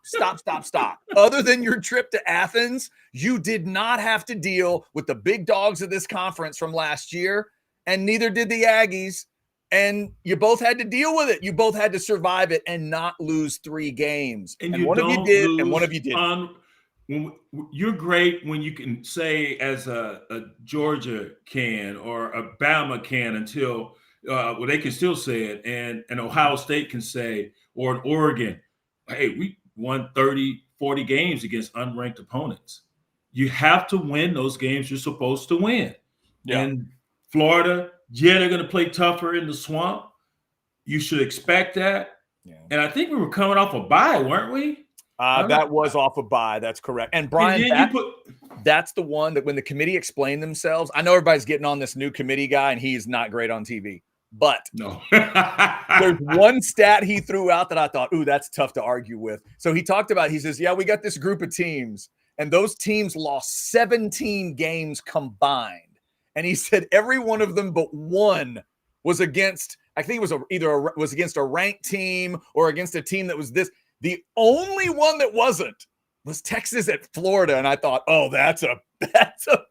Other than your trip to Athens, you did not have to deal with the big dogs of this conference from last year, and neither did the Aggies. And you both had to deal with it. You both had to survive it and not lose 3 games. And one of you did, and one of you didn't. You're great when you can say, as a Georgia can or a Bama can, until they can still say it, and Ohio State can say, or Oregon, hey, we won 30, 40 games against unranked opponents. You have to win those games you're supposed to win. Yeah. And Florida, they're going to play tougher in the swamp. You should expect that. Yeah. And I think we were coming off a bye, weren't we? That was off a bye. That's correct. And Brian, that's the one that when the committee explained themselves, I know everybody's getting on this new committee guy, and he's not great on TV. But no, there's one stat he threw out that I thought, ooh, that's tough to argue with. So he talked about, he says, yeah, we got this group of teams, and those teams lost 17 games combined. And he said every one of them but one was against, I think it was against a ranked team or against a team that was this. The only one that wasn't was Texas at Florida. And I thought, oh, that's a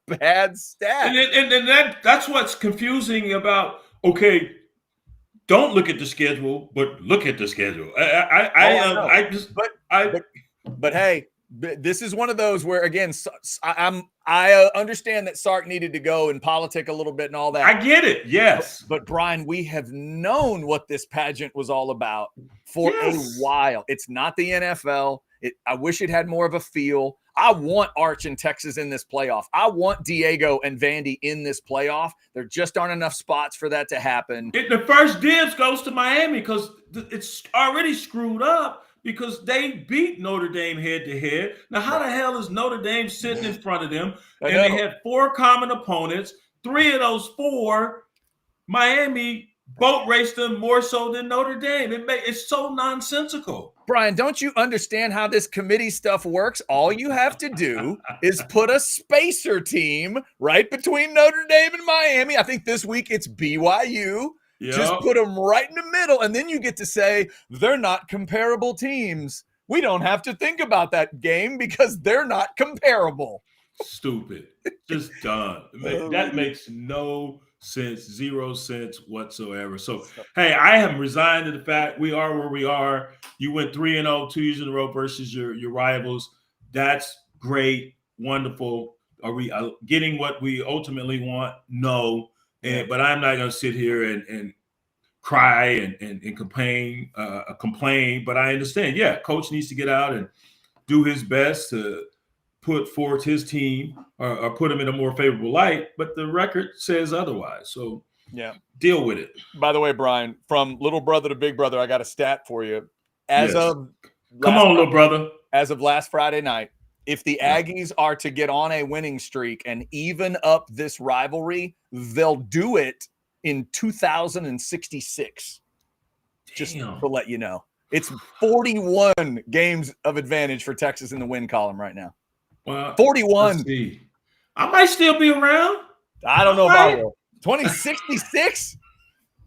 bad stat. And that's what's confusing about, okay, don't look at the schedule, but look at the schedule. But hey, this is one of those where, again, I understand that Sark needed to go and politic a little bit and all that. I get it. Yes. But Brian, we have known what this pageant was all about for a while. It's not the NFL. I wish it had more of a feel. I want Arch and Texas in this playoff. I want Diego and Vandy in this playoff. There just aren't enough spots for that to happen. The first dibs goes to Miami because it's already screwed up because they beat Notre Dame head-to-head. Now, how the hell is Notre Dame sitting in front of them? And they had 4 common opponents. 3 of those 4, Miami boat raced them more so than Notre Dame. It's so nonsensical. Brian, don't you understand how this committee stuff works? All you have to do is put a spacer team right between Notre Dame and Miami. I think this week it's BYU. Yep. Just put them right in the middle, and then you get to say they're not comparable teams. We don't have to think about that game because they're not comparable. Stupid. Just dumb. That makes no sense, 0 sense whatsoever. So, hey, I am resigned to the fact we are where we are. You went 3-0 2 years in a row versus your rivals. That's great, wonderful. Are we getting what we ultimately want? No. But I'm not going to sit here and cry and complain. But I understand. Yeah, coach needs to get out and do his best to put forth his team or put them in a more favorable light. But the record says otherwise. So deal with it. By the way, Brian, from little brother to big brother, I got a stat for you. Come on, little brother. As of last Friday night, if the Aggies are to get on a winning streak and even up this rivalry, they'll do it in 2066. Damn. Just to let you know. It's 41 games of advantage for Texas in the win column right now. Well, 41. I might still be around. I don't know about 2066.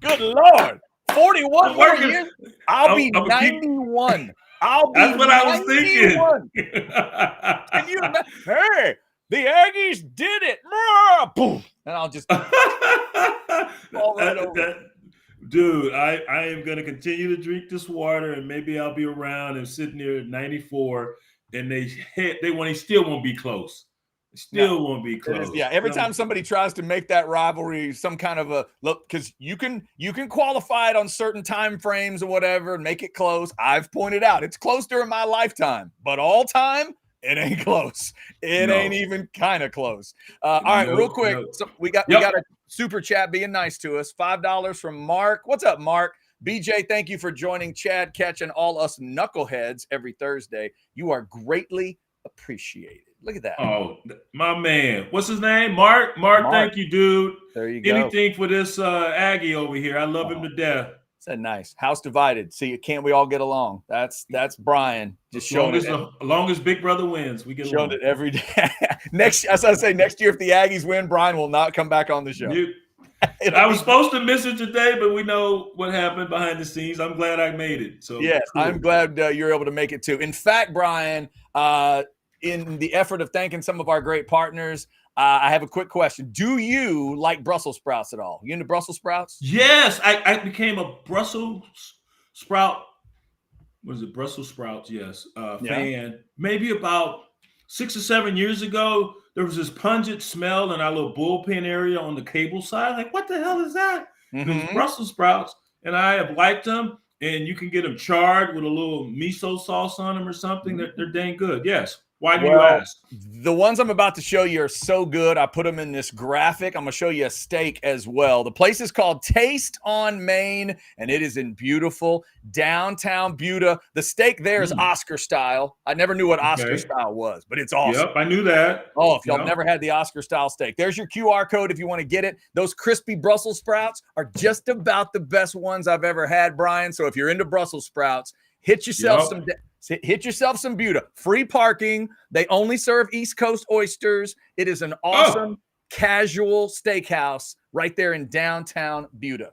Good Lord. 41 I'm more working. years. I'll be I'm gonna keep- 91. I'll be That's what I was 91. thinking. Can you imagine? Hey, the Aggies did it. Boom. And I'll just fall right over. Dude, I am going to continue to drink this water, and maybe I'll be around and sitting there at 94, and they still won't be close. Still won't be close. Yeah, every time somebody tries to make that rivalry some kind of a look, because you can qualify it on certain time frames or whatever and make it close. I've pointed out it's close during my lifetime, but all time it ain't close. It ain't even kind of close. All right, real quick, so we got a super chat being nice to us. $5 from Mark. What's up, Mark? BJ, thank you for joining Chad, Catch, and all us knuckleheads every Thursday. You are greatly appreciated. Look at that. Oh, my man. What's his name? Mark, thank you, dude. There you go. Anything for this Aggie over here. I love him to death. Said nice. House divided. See, can't we all get along? That's Brian. Just showing it. As long as Big Brother wins, we get along. Showing it every day. Next year, if the Aggies win, Brian will not come back on the show. I was supposed to miss it today, but we know what happened behind the scenes. I'm glad I made it. So yes, cool. I'm glad you're able to make it too. In fact, Brian, in the effort of thanking some of our great partners, I have a quick question. Do you like Brussels sprouts at all? You into Brussels sprouts? Yes, I became a Brussels sprout. What is it? Brussels sprouts, yes. Fan. Maybe about 6 or 7 years ago, there was this pungent smell in our little bullpen area on the cable side. Like, what the hell is that? It was Brussels sprouts, and I have liked them. And you can get them charred with a little miso sauce on them or something. They're dang good. Yes. Why do you ask? The ones I'm about to show you are so good. I put them in this graphic. I'm going to show you a steak as well. The place is called Taste on Main, and it is in beautiful downtown Buda. The steak there is Oscar style. I never knew what Oscar style was, but it's awesome. Yep, I knew that. Oh, if y'all never had the Oscar style steak, there's your QR code if you want to get it. Those crispy Brussels sprouts are just about the best ones I've ever had, Brian. So if you're into Brussels sprouts, hit yourself some Buda. Free parking. They only serve East Coast oysters. It is an awesome casual steakhouse right there in downtown Buda.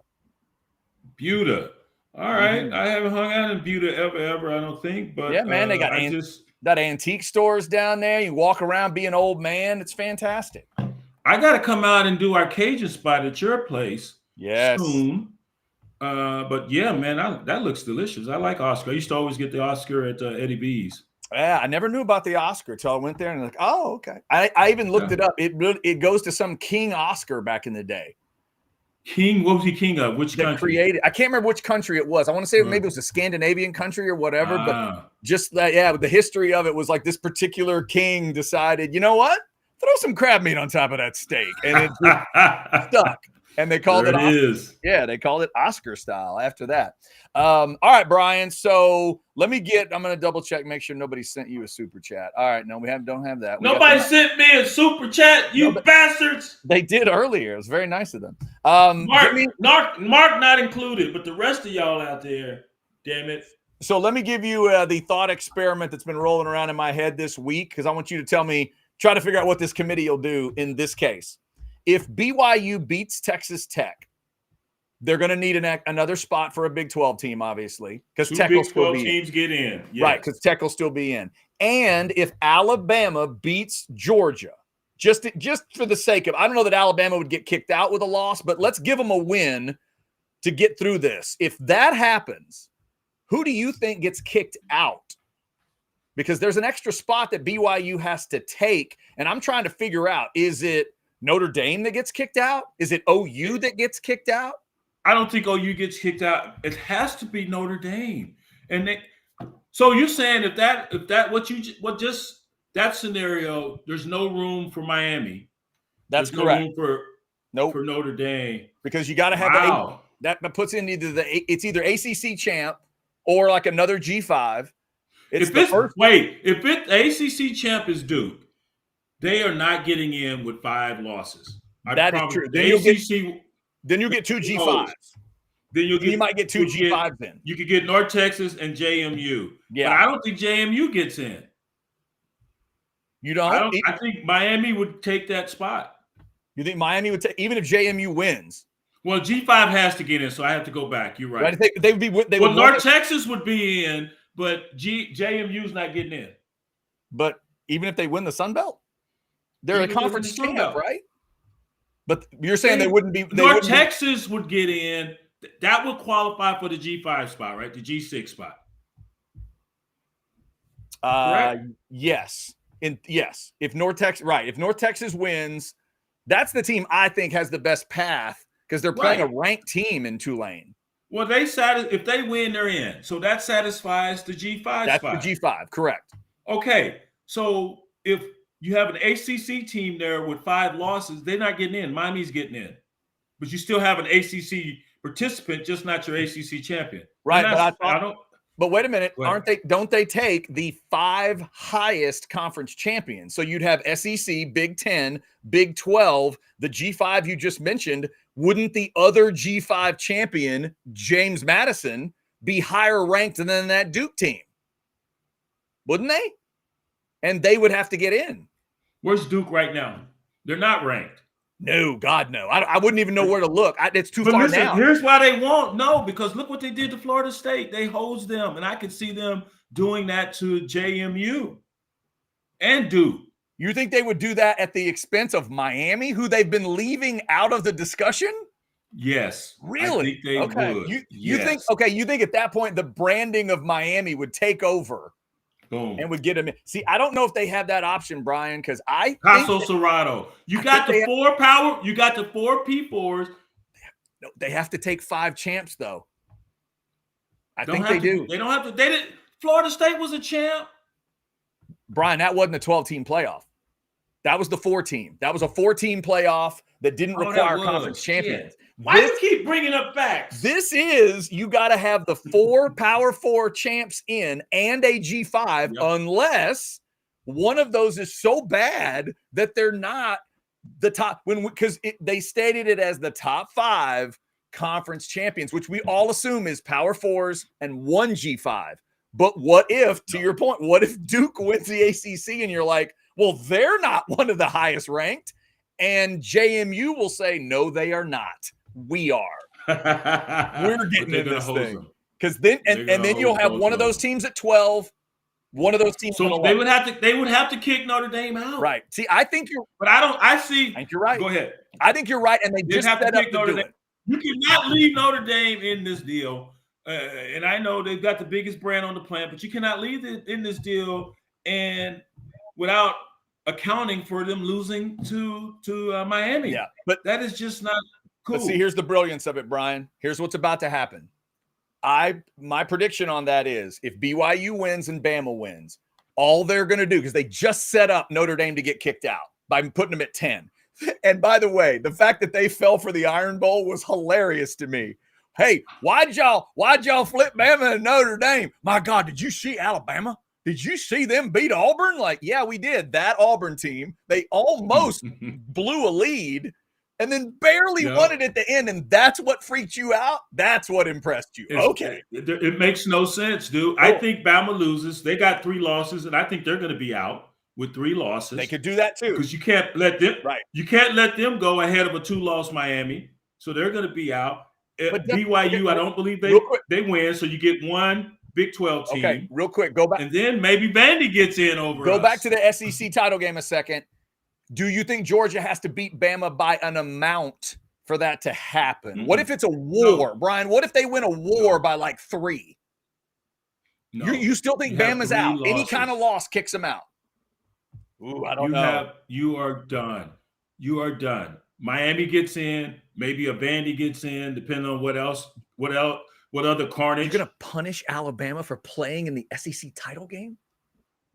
All right. I haven't hung out in Buda ever, I don't think. But yeah, man, they got antique stores down there. You walk around, be an old man. It's fantastic. I got to come out and do our Cajun spot at your place soon. But yeah, man, that looks delicious. I like Oscar. I used to always get the Oscar at Eddie B's. Yeah, I never knew about the Oscar until I went there and like, oh, okay. I even looked it up. It goes to some King Oscar back in the day. King? What was he king of? Which country? I can't remember which country it was. I want to say maybe it was a Scandinavian country or whatever. But just that, the history of it was like this particular king decided, you know what? Throw some crab meat on top of that steak, and it just stuck. And they called it Oscar. Yeah, they called it Oscar style after that. All right, Brian. So I'm going to double check, make sure nobody sent you a super chat. All right. No, don't have that. Nobody sent me a super chat, you bastards. They did earlier. It was very nice of them. Mark not included, but the rest of y'all out there, damn it. So let me give you the thought experiment that's been rolling around in my head this week, because I want you to try to figure out what this committee will do in this case. If BYU beats Texas Tech, they're going to need another spot for a Big 12 team, obviously, because Tech will still be in. Teams get in. Yes. Right, because Tech will still be in. And if Alabama beats Georgia, just for the sake of, I don't know that Alabama would get kicked out with a loss, but let's give them a win to get through this. If that happens, who do you think gets kicked out? Because there's an extra spot that BYU has to take, and I'm trying to figure out, is it Notre Dame that gets kicked out? Is it OU that gets kicked out? I don't think OU gets kicked out. It has to be Notre Dame. So you're saying if that scenario, there's no room for Miami. That's there's correct. No room for Notre Dame, because you got to have that puts in it's either ACC champ or like another G5. If the ACC champ is Duke, they are not getting in with 5 losses. That is true. Then you'll get 2 G5s. Then you might get 2 G5s in. You could get North Texas and JMU. Yeah. But I don't think JMU gets in. You don't? I think Miami would take that spot. You think Miami would take, even if JMU wins? Well, G5 has to get in, so I have to go back. You're right. They would be. Well, North Texas would be in, but JMU's not getting in. But even if they win the Sun Belt, they're a conference champ, right? But you're saying they wouldn't be. North Texas would get in. That would qualify for the G5 spot, right? The G6 spot. Yes. Yes. If North Texas wins, that's the team I think has the best path because they're playing a ranked team in Tulane. Well, if they win, they're in. So that satisfies the G5 spot. That's the G5, correct. Okay. So if you have an ACC team there with 5 losses, they're not getting in. Miami's getting in. But you still have an ACC participant, just not your ACC champion. Right. But wait a minute. Don't they take the 5 highest conference champions? So you'd have SEC, Big 10, Big 12, the G5 you just mentioned. Wouldn't the other G5 champion, James Madison, be higher ranked than that Duke team? Wouldn't they? And they would have to get in. Where's Duke right now? They're not ranked. No, God, no. I wouldn't even know where to look. It's too far down. Here's why they won't. No, because look what they did to Florida State. They hosed them, and I could see them doing that to JMU and Duke. You think they would do that at the expense of Miami, who they've been leaving out of the discussion? Yes. Really? I think they would. You think at that point the branding of Miami would take over? Boom. And would get him in. See, I don't know if they have that option, Brian, because Caso Serrano. You got the 4 power. You got the 4 P4s. No, they have to take 5 champs, though. I think they do. They don't have to. They didn't. Florida State was a champ. Brian, that wasn't a 12-team playoff. That was the 4-team. That was a 4-team playoff that didn't require conference champions. Why do you keep bringing up facts? This is, you got to have the 4 Power 4 champs in and a G5, unless one of those is so bad that they're not the top. Because they stated it as the top 5 conference champions, which we all assume is Power 4s and 1 G5. But what if, to your point, what if Duke wins the ACC and you're like, well, they're not one of the highest ranked, and JMU will say, no, they are not. We are. We're getting in this thing. Because then then you'll have one of those teams at 12, one of those teams. So they would have to kick Notre Dame out. Right. See, I think you're I think you're right. Go ahead. I think you're right. And they just have to set kick up to Notre Dame. You cannot leave Notre Dame in this deal. And I know they've got the biggest brand on the planet, but you cannot leave it in this deal and without accounting for them losing to Miami. Yeah, but that is just not cool. But see, here's the brilliance of it, Brian. Here's what's about to happen. My prediction on that is if BYU wins and Bama wins, all they're going to do, because they just set up Notre Dame to get kicked out by putting them at 10. And by the way, the fact that they fell for the Iron Bowl was hilarious to me. Hey, why'd y'all flip Bama and Notre Dame? My God, did you see Alabama? Did you see them beat Auburn? Like, yeah, we did. That Auburn team, they almost blew a lead and then barely won it at the end. And that's what freaked you out? That's what impressed you. Okay. It makes no sense, dude. I think Bama loses. They got 3 losses, and I think they're going to be out with 3 losses. They could do that too. Because you can't let them You can't let them go ahead of a 2-loss Miami. So they're going to be out. But BYU, I don't believe they win. So you get 1 Big 12 team. Okay, real quick, go back. And then maybe Vandy gets in over Go back to the SEC title game a second. Do you think Georgia has to beat Bama by an amount for that to happen? Mm-hmm. What if it's a war, Brian? What if they win a war by like 3? No. You still think Bama's out? Losses. Any kind of loss kicks them out. Ooh, I don't know. You are done. You are done. Miami gets in. Maybe a Vandy gets in, depending on what other carnage. You're going to punish Alabama for playing in the SEC title game?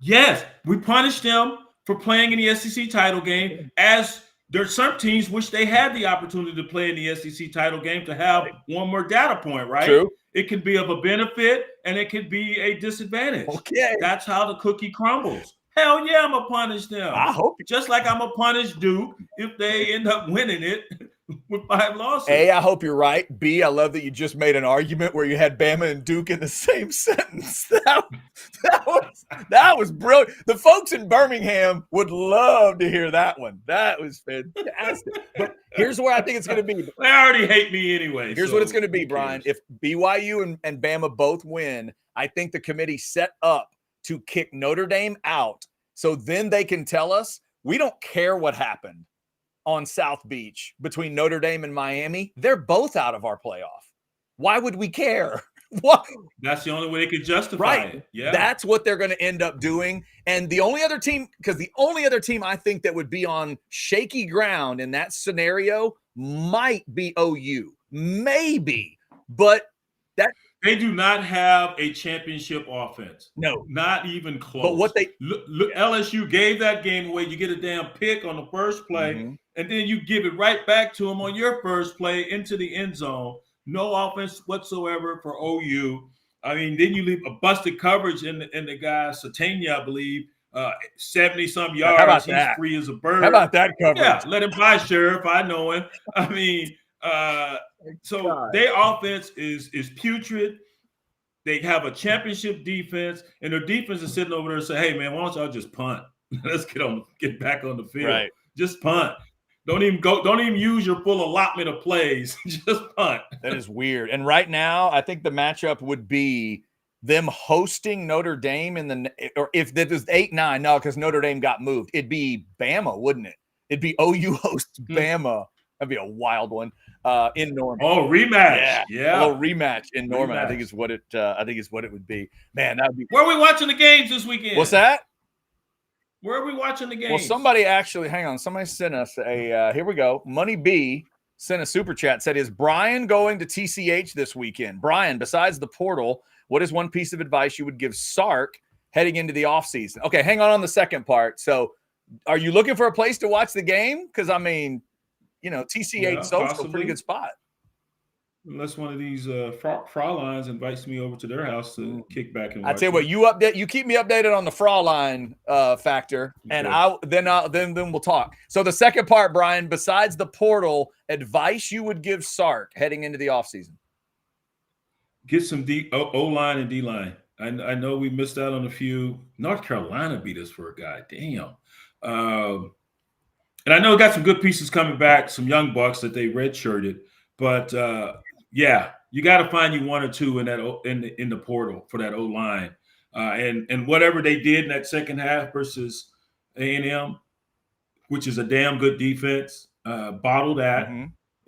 Yes, we punish them for playing in the SEC title game, as there's some teams which they had the opportunity to play in the SEC title game to have one more data point, right? True. It can be of a benefit and it can be a disadvantage. Okay. That's how the cookie crumbles. Hell yeah, I'm going to punish them. I hope. Just like I'm going to punish Duke if they end up winning it. with 5 losses. A, I hope you're right. B, I love that you just made an argument where you had Bama and Duke in the same sentence. That was brilliant. The folks in Birmingham would love to hear that one. That was fantastic. But here's where I think it's going to be. They already hate me anyway. Here's what it's going to be, Brian. If BYU and Bama both win, I think the committee set up to kick Notre Dame out so then they can tell us we don't care what happened on South Beach between Notre Dame and Miami. They're both out of our playoff. Why would we care? What? That's the only way they could justify right. it. Yeah. That's what they're going to end up doing. And the only other team, because the only other team I think that would be on shaky ground in that scenario might be OU. Maybe. But that they do not have a championship offense. No. Not even close. But what they look LSU gave that game away. You get a damn pick on the first play, and then you give it right back to them on your first play into the end zone. No offense whatsoever for OU. I mean, then you leave a busted coverage in the guy Satania, I believe, 70-some yards. How about He's that? free as a bird. How about that coverage? Yeah, let him buy, Sheriff. I know him. I mean, so their offense is putrid. They have a championship defense, and their defense is sitting over there and say, "Hey, man, why don't y'all just punt? Let's get back on the field. Right. Just punt. Don't even use your full allotment of plays. Just punt." That is weird. And right now, I think the matchup would be them hosting Notre Dame or if it was 8-9, no, because Notre Dame got moved. It'd be Bama, wouldn't it? It'd be OU hosts Bama. That'd be a wild one in Norman. Oh, rematch. Yeah. A little rematch in Norman. Rematch. I think is what it would be. Man, that would be. Where are we watching the games this weekend? What's that? Where are we watching the games? Well, somebody actually, hang on. Somebody sent us here we go. Money B sent a super chat, said, is Brian going to TCH this weekend? Brian, besides the portal, what is one piece of advice you would give Sark heading into the offseason? Okay, hang on the second part. So are you looking for a place to watch the game? Because, I mean, TCH Social, a pretty good spot. Unless one of these Fraulines invites me over to their house to kick back and watch. I tell you what, you keep me updated on the Fraulein factor, and then we'll talk. So the second part, Brian, besides the portal, advice you would give Sark heading into the offseason? Get some O-line and D-line. I know we missed out on a few. North Carolina beat us for a guy. Damn. And I know we got some good pieces coming back, some young bucks that they redshirted, but yeah, you got to find you one or two in that in the portal for that O-line, and whatever they did in that second half versus A&M, which is a damn good defense. Bottle that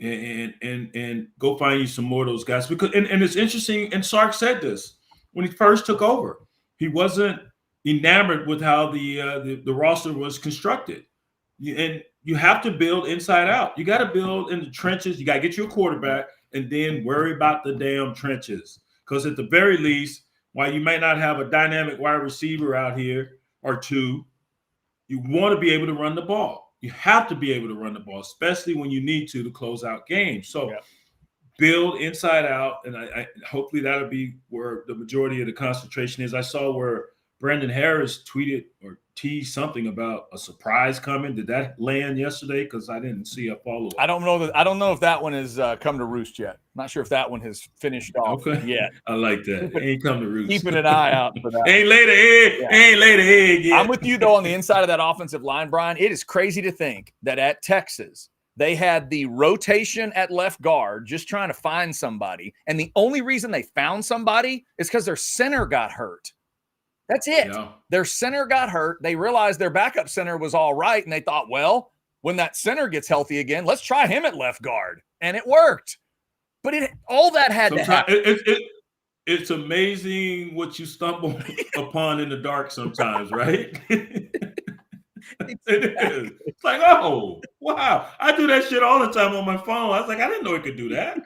and go find you some more of those guys, because and it's interesting. And Sark said this when he first took over. He wasn't enamored with how the roster was constructed, and you have to build inside out. You got to build in the trenches. You got to get you a quarterback and then worry about the damn trenches. Because at the very least, while you may not have a dynamic wide receiver out here or two, you want to be able to run the ball. You have to be able to run the ball, especially when you need to close out games. So build inside out, and I hopefully that'll be where the majority of the concentration is. I saw where Brandon Harris tweeted or teased something about a surprise coming. Did that land yesterday? Because I didn't see a follow-up. I don't know if that one has come to roost yet. I'm not sure if that one has finished off yet. I like that. Ain't come to roost. Keeping an eye out for that. Ain't laid a egg. Yeah. Ain't laid a egg yet. I'm with you though on the inside of that offensive line, Brian. It is crazy to think that at Texas they had the rotation at left guard, just trying to find somebody, and the only reason they found somebody is because their center got hurt. That's it. Yeah. Their center got hurt. They realized their backup center was all right, and they thought, well, when that center gets healthy again, let's try him at left guard. And it worked. But all that had to happen. It's amazing what you stumble upon in the dark sometimes, right? It is. It's like, oh, wow. I do that shit all the time on my phone. I was like, I didn't know it could do that.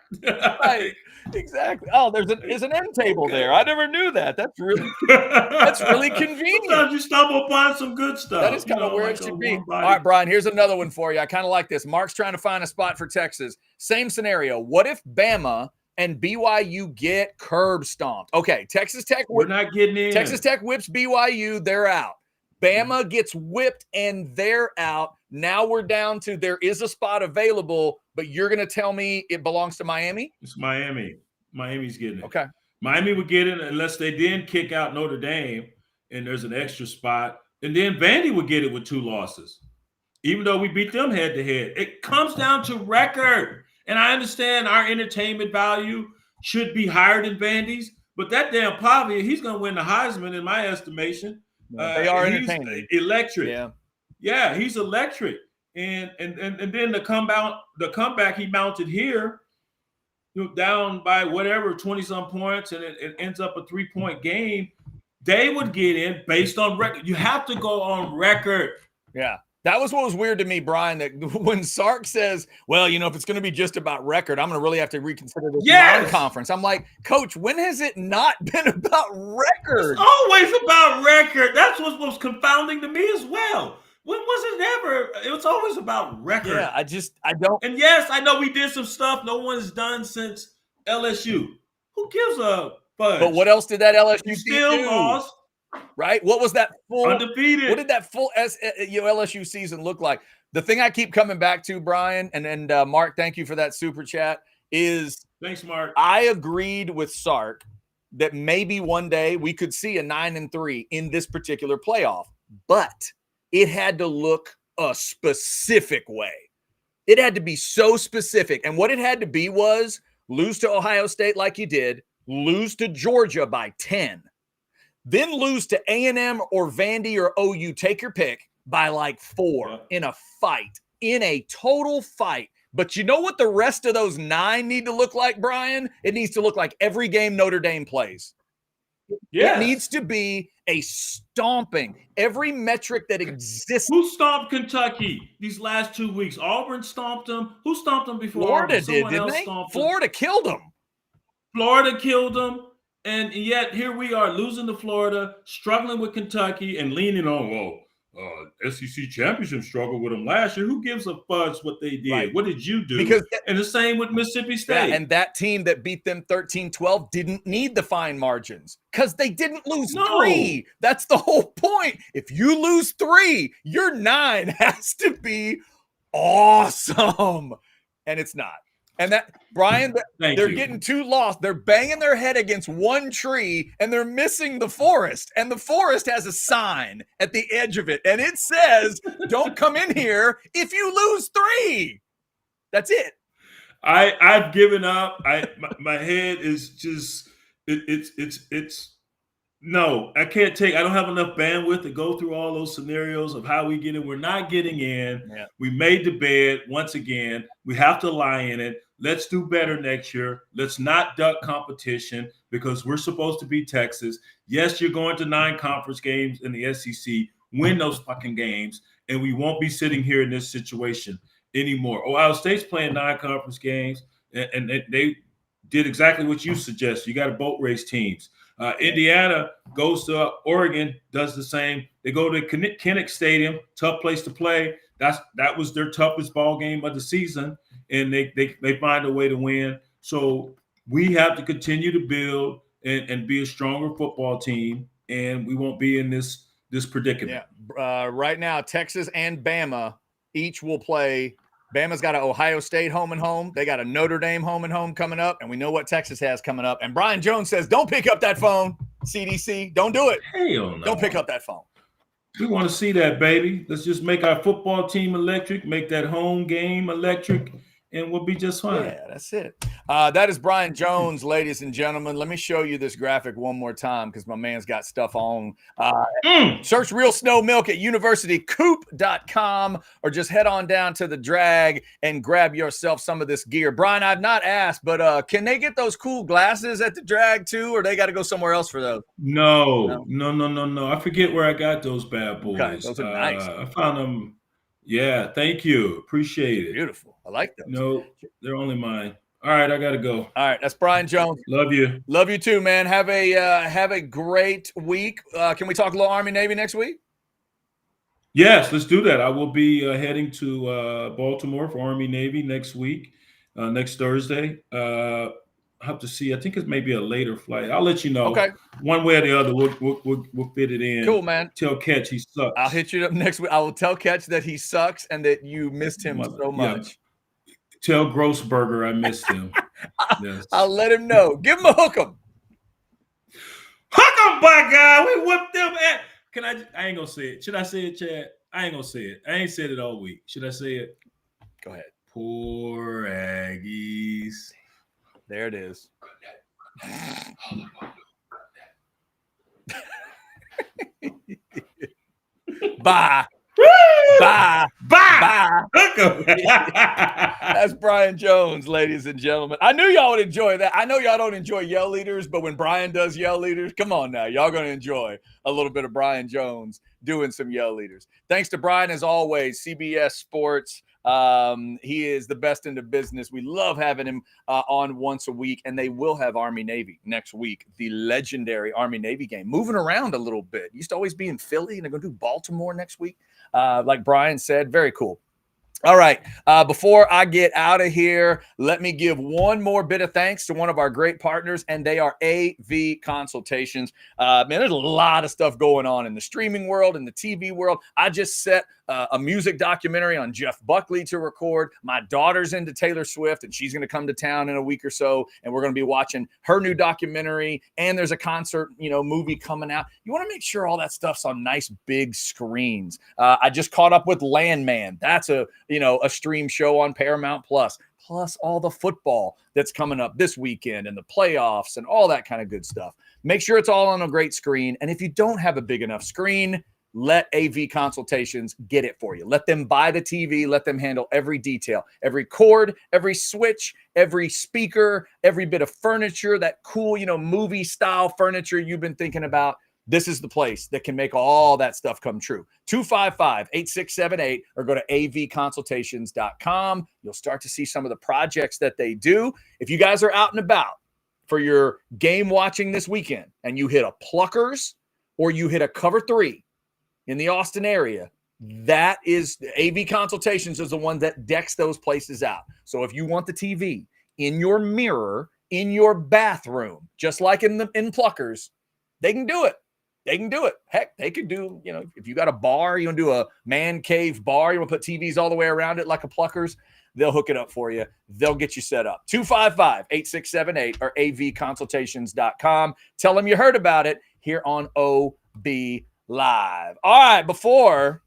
Right. Exactly. Oh, there's an end table there. I never knew that. That's really convenient. Sometimes you stumble upon some good stuff. That is kind of where it should be. All right, Brian, here's another one for you. I kind of like this. Mark's trying to find a spot for Texas. Same scenario. What if Bama and BYU get curb stomped? Okay, Texas Tech. We're not getting in. Texas Tech whips BYU. They're out. Bama gets whipped and they're out. Now we're down to there is a spot available. but you're going to tell me it belongs to Miami? It's Miami. Miami's getting it. Okay. Miami would get it unless they then kick out Notre Dame and there's an extra spot. And then Vandy would get it with 2 losses, even though we beat them head to head. It comes down to record. And I understand our entertainment value should be higher than Vandy's, but that damn Pavia, he's going to win the Heisman in my estimation. They are entertaining. Electric. Yeah. Yeah, he's electric. And then the comeback he mounted here, down by whatever 20-some points, and it ends up a 3-point game. They would get in based on record. You have to go on record. Yeah. That was what was weird to me, Brian, that when Sark says, well, if it's going to be just about record, I'm going to really have to reconsider this non-conference. I'm like, Coach, when has it not been about record? It's always about record. That's what was confounding to me as well. When was it ever? It was always about record. Yeah, I don't. And yes, I know we did some stuff no one's done since LSU. Who gives a fudge? But what else did that LSU You team still do? lost. Right? What was that full undefeated? What did that full LSU season look like? The thing I keep coming back to, Brian, and Mark, thank you for that super chat, is thanks, Mark. I agreed with Sark that maybe one day we could see a 9-3 in this particular playoff, but it had to look a specific way. It had to be so specific. And what it had to be was lose to Ohio State like you did, lose to Georgia by 10, then lose to A&M or Vandy or OU, take your pick, by like 4 in a fight, in a total fight. But you know what the rest of those 9 need to look like, Brian? It needs to look like every game Notre Dame plays. Yes. It needs to be a stomping. Every metric that exists. Who stomped Kentucky these last 2 weeks? Auburn stomped them. Who stomped them before? Florida Auburn? did, didn't they? Florida killed them. Florida killed them. And yet here we are losing to Florida, struggling with Kentucky, and leaning on, SEC championship struggled with them last year. Who gives a fudge what they did? Right. What did you do? And the same with Mississippi State. Yeah, and that team that beat them 13-12 didn't need the fine margins because they didn't lose 3. That's the whole point. If you lose 3, your 9 has to be awesome. And it's not. And that, Brian, they're getting 2 lost. They're banging their head against one tree, and they're missing the forest. And the forest has a sign at the edge of it, and it says, "Don't come in here if you lose 3." That's it. I've given up. My head is just it's no. I can't take. I don't have enough bandwidth to go through all those scenarios of how we get in. We're not getting in. Yeah. We made the bed once again. We have to lie in it. Let's do better next year. Let's not duck competition because we're supposed to be Texas. Yes, you're going to 9 conference games in the SEC. Win those fucking games, and we won't be sitting here in this situation anymore. Ohio State's playing 9 conference games, and they did exactly what you suggest. You got to boat race teams. Indiana goes to Oregon, does the same. They go to Kinnick Stadium, tough place to play. That was their toughest ball game of the season, and they find a way to win. So we have to continue to build and be a stronger football team, and we won't be in this predicament. Yeah. Right now, Texas and Bama each will play. Bama's got an Ohio State home and home. They got a Notre Dame home and home coming up, and we know what Texas has coming up. And Brian Jones says, don't pick up that phone, CDC. Don't do it. Hell no. Don't pick up that phone. We want to see that, baby. Let's just make our football team electric, make that home game electric, and we'll be just fine. Yeah, that's it. That is Brian Jones, ladies and gentlemen. Let me show you this graphic one more time because my man's got stuff on. Search Real Snow Milk at universitycoop.com or just head on down to the drag and grab yourself some of this gear. Brian, I've not asked, but can they get those cool glasses at the drag too, or they got to go somewhere else for those? No. I forget where I got those bad boys. Okay, those are nice. I found them. Yeah, thank you. Appreciate it. Beautiful. I like those. No, they're only mine. All right, I gotta go. All right, that's Brian Jones. Love you. Love you too, man. Have a great week. Can we talk a little Army Navy next week? Yes, let's do that. I will be heading to Baltimore for Army Navy next week, next Thursday. I have to see. I think it's maybe a later flight. I'll let you know. Okay. One way or the other, we'll fit it in. Cool, man. Tell Ketch he sucks. I'll hit you up next week. I will tell Ketch that he sucks and that you missed him so much. Tell Grossberger I missed him. Yes. I'll let him know. Give him a hook 'em. Hook 'em, by God. We whipped them at. I ain't gonna say it. Should I say it, Chad? I ain't gonna say it. I ain't said it all week. Should I say it? Go ahead. Poor Aggies. There it is. Bye. Bye. Bye. That's Brian Jones, ladies and gentlemen. I knew y'all would enjoy that. I know y'all don't enjoy yell leaders, but when Brian does yell leaders, come on now. Y'all going to enjoy a little bit of Brian Jones doing some yell leaders. Thanks to Brian, as always, CBS Sports. He is the best in the business. We love having him on once a week, and they will have Army-Navy next week, the legendary Army-Navy game. Moving around a little bit. Used to always be in Philly, and they're going to do Baltimore next week. Like Brian said, very cool. All right. Before I get out of here, let me give one more bit of thanks to one of our great partners, and they are AV Consultations. Man, there's a lot of stuff going on in the streaming world, in the TV world. I just set a music documentary on Jeff Buckley to record. My daughter's into Taylor Swift, and she's going to come to town in a week or so, and we're going to be watching her new documentary, and there's a concert, movie coming out. You want to make sure all that stuff's on nice big screens. I just caught up with Landman. That's a stream show on Paramount Plus all the football that's coming up this weekend and the playoffs and all that kind of good stuff. Make sure it's all on a great screen. And if you don't have a big enough screen, let AV Consultations get it for you. Let them buy the TV. Let them handle every detail, every cord, every switch, every speaker, every bit of furniture, that cool, movie style furniture you've been thinking about. This is the place that can make all that stuff come true. 255-8678 or go to avconsultations.com. You'll start to see some of the projects that they do. If you guys are out and about for your game watching this weekend and you hit a Pluckers or you hit a Cover 3 in the Austin area, that is AV Consultations is the one that decks those places out. So if you want the TV in your mirror, in your bathroom, just like in Pluckers, they can do it. They can do it. Heck, they could do, if you got a bar, you want to do a man cave bar, you want to put TVs all the way around it like a Pluckers, they'll hook it up for you. They'll get you set up. 255-8678 or avconsultations.com. Tell them you heard about it here on OB Live. All right, before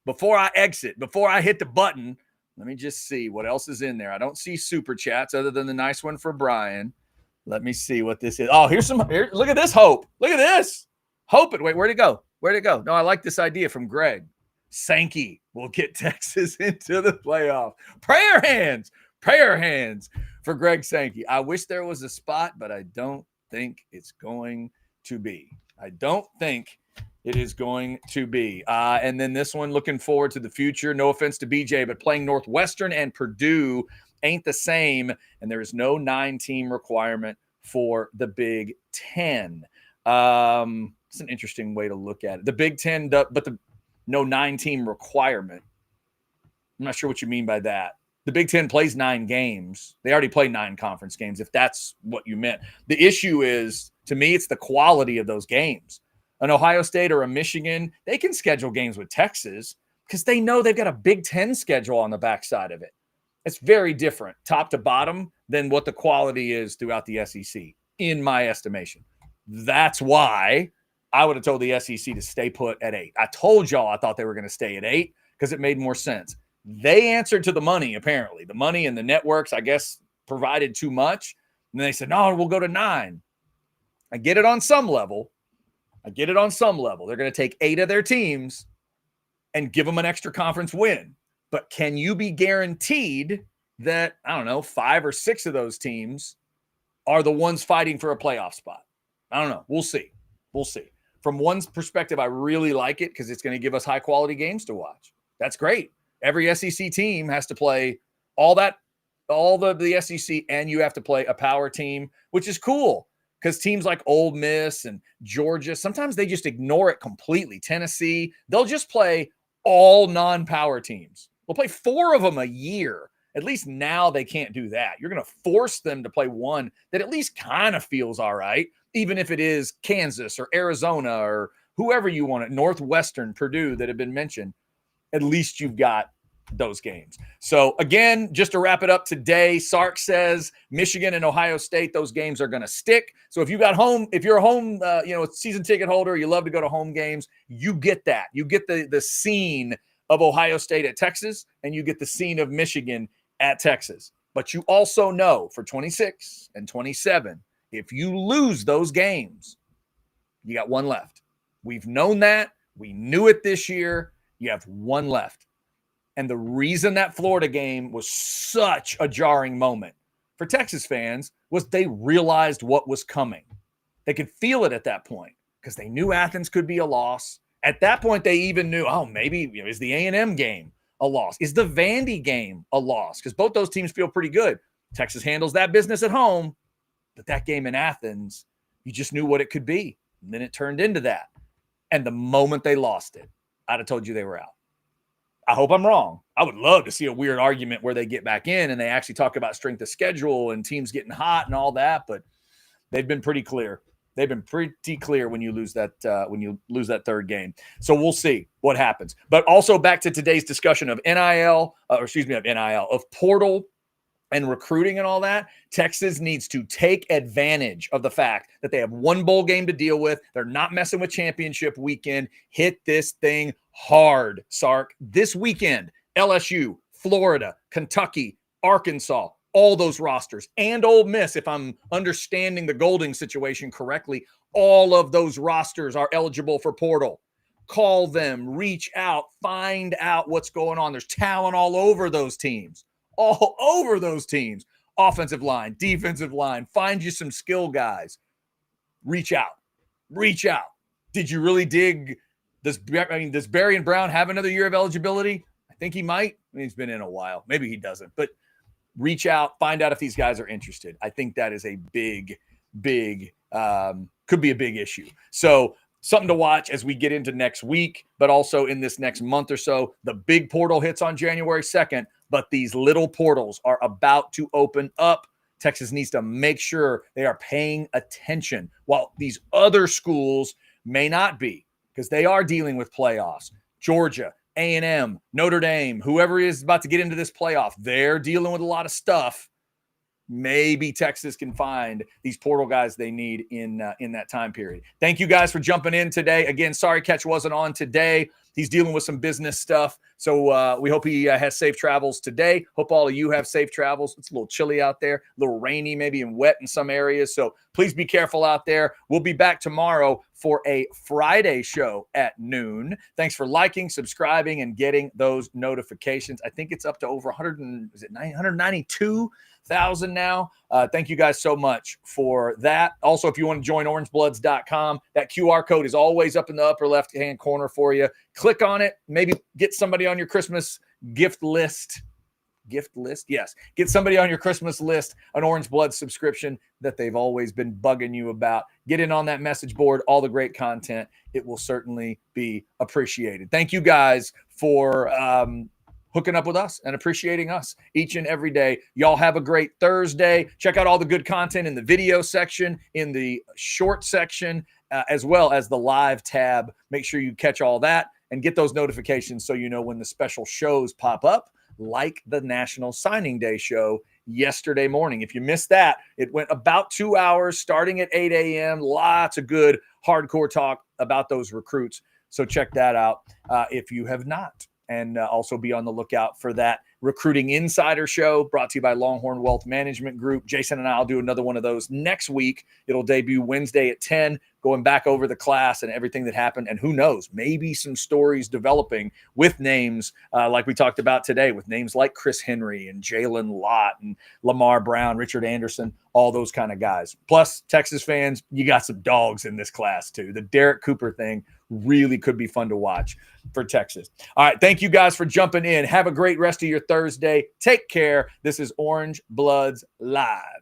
I exit, before I hit the button, let me just see what else is in there. I don't see super chats other than the nice one for Brian. Let me see what this is. Oh, look at this Hope. Look at this. Hope it. Wait, where'd it go? Where'd it go? No, I like this idea from Greg. Sankey will get Texas into the playoff. Prayer hands for Greg Sankey. I wish there was a spot, but I don't think it's going to be. And then this one, looking forward to the future. No offense to BJ, but playing Northwestern and Purdue ain't the same, and there is no 9-team requirement for the Big Ten. It's an interesting way to look at it. The Big Ten, but the no 9-team requirement. I'm not sure what you mean by that. The Big Ten plays 9 games. They already play 9 conference games, if that's what you meant. The issue is, to me, it's the quality of those games. An Ohio State or a Michigan, they can schedule games with Texas because they know they've got a Big Ten schedule on the backside of it. It's very different, top to bottom, than what the quality is throughout the SEC, in my estimation. That's why I would have told the SEC to stay put at 8. I told y'all I thought they were going to stay at 8 because it made more sense. They answered to the money, apparently. The money and the networks, I guess, provided too much. And they said, no, we'll go to 9. I get it on some level. They're going to take 8 of their teams and give them an extra conference win. But can you be guaranteed that, 5 or 6 of those teams are the ones fighting for a playoff spot? I don't know. We'll see. From one perspective, I really like it because it's going to give us high-quality games to watch. That's great. Every SEC team has to play all the SEC, and you have to play a power team, which is cool because teams like Ole Miss and Georgia, sometimes they just ignore it completely. Tennessee, they'll just play all non-power teams. We'll play 4 of them a year. At least now they can't do that. You're going to force them to play one that at least kind of feels all right, even if it is Kansas or Arizona or whoever you want it, Northwestern, Purdue that have been mentioned. At least you've got those games. So again, just to wrap it up today, Sark says Michigan and Ohio State, those games are going to stick. So if you're a home, season ticket holder, you love to go to home games, you get that. You get the scene of Ohio State at Texas, and you get the scene of Michigan at Texas. But you also know for 26 and 27, if you lose those games, you got one left. We've known that. We knew it this year. You have one left. And the reason that Florida game was such a jarring moment for Texas fans was they realized what was coming. They could feel it at that point because they knew Athens could be a loss. At that point, they even knew, maybe is the A&M game a loss? Is the Vandy game a loss? Because both those teams feel pretty good. Texas handles that business at home, but that game in Athens, you just knew what it could be. And then it turned into that. And the moment they lost it, I'd have told you they were out. I hope I'm wrong. I would love to see a weird argument where they get back in and they actually talk about strength of schedule and teams getting hot and all that, but they've been pretty clear. They've been pretty clear when you lose that third game. So we'll see what happens. But also back to today's discussion of of portal and recruiting and all that, Texas needs to take advantage of the fact that they have one bowl game to deal with. They're not messing with championship weekend. Hit this thing hard, Sark. This weekend, LSU, Florida, Kentucky, Arkansas, all those rosters, and Ole Miss, if I'm understanding the Golding situation correctly, all of those rosters are eligible for portal. Call them, reach out, find out what's going on. There's talent all over those teams. All over those teams. Offensive line, defensive line. Find you some skill guys. Reach out. Reach out. Did you really dig? Does Barry and Brown have another year of eligibility? I think he might. He's been in a while. Maybe he doesn't. But reach out. Find out if these guys are interested. I think that is a big, could be a big issue. So something to watch as we get into next week, but also in this next month or so. The big portal hits on January 2nd. But these little portals are about to open up. Texas needs to make sure they are paying attention while these other schools may not be, because they are dealing with playoffs. Georgia, A&M, Notre Dame, whoever is about to get into this playoff, they're dealing with a lot of stuff. Maybe Texas can find these portal guys they need in that time period. Thank you guys for jumping in today. Again, sorry Catch wasn't on today. He's dealing with some business stuff. So we hope he has safe travels today. Hope all of you have safe travels. It's a little chilly out there, a little rainy maybe and wet in some areas. So please be careful out there. We'll be back tomorrow for a Friday show at noon. Thanks for liking, subscribing, and getting those notifications. I think it's up to over 192,000 now. Thank you guys so much for that. Also, if you want to join orangebloods.com, that QR code is always up in the upper left-hand corner for you. Click on it. Maybe get somebody on your Christmas gift list. Yes. Get somebody on your Christmas list, an Orange Blood subscription that they've always been bugging you about. Get in on that message board, all the great content. It will certainly be appreciated. Thank you guys for hooking up with us and appreciating us each and every day. Y'all have a great Thursday. Check out all the good content in the video section, in the short section, as well as the live tab. Make sure you catch all that and get those notifications so you know when the special shows pop up, like the National Signing Day show yesterday morning. If you missed that, it went about 2 hours starting at 8 a.m. Lots of good hardcore talk about those recruits. So check that out if you have not. And also be on the lookout for that Recruiting Insider show brought to you by Longhorn Wealth Management Group. Jason and I will do another one of those next week. It'll debut Wednesday at 10, going back over the class and everything that happened. And who knows, maybe some stories developing with names like we talked about today, with names like Chris Henry and Jalen Lott and Lamar Brown, Richard Anderson, all those kind of guys. Plus, Texas fans, you got some dogs in this class too. The Derek Cooper thing really could be fun to watch for Texas. All right. Thank you guys for jumping in. Have a great rest of your Thursday. Take care. This is Orange Bloods Live.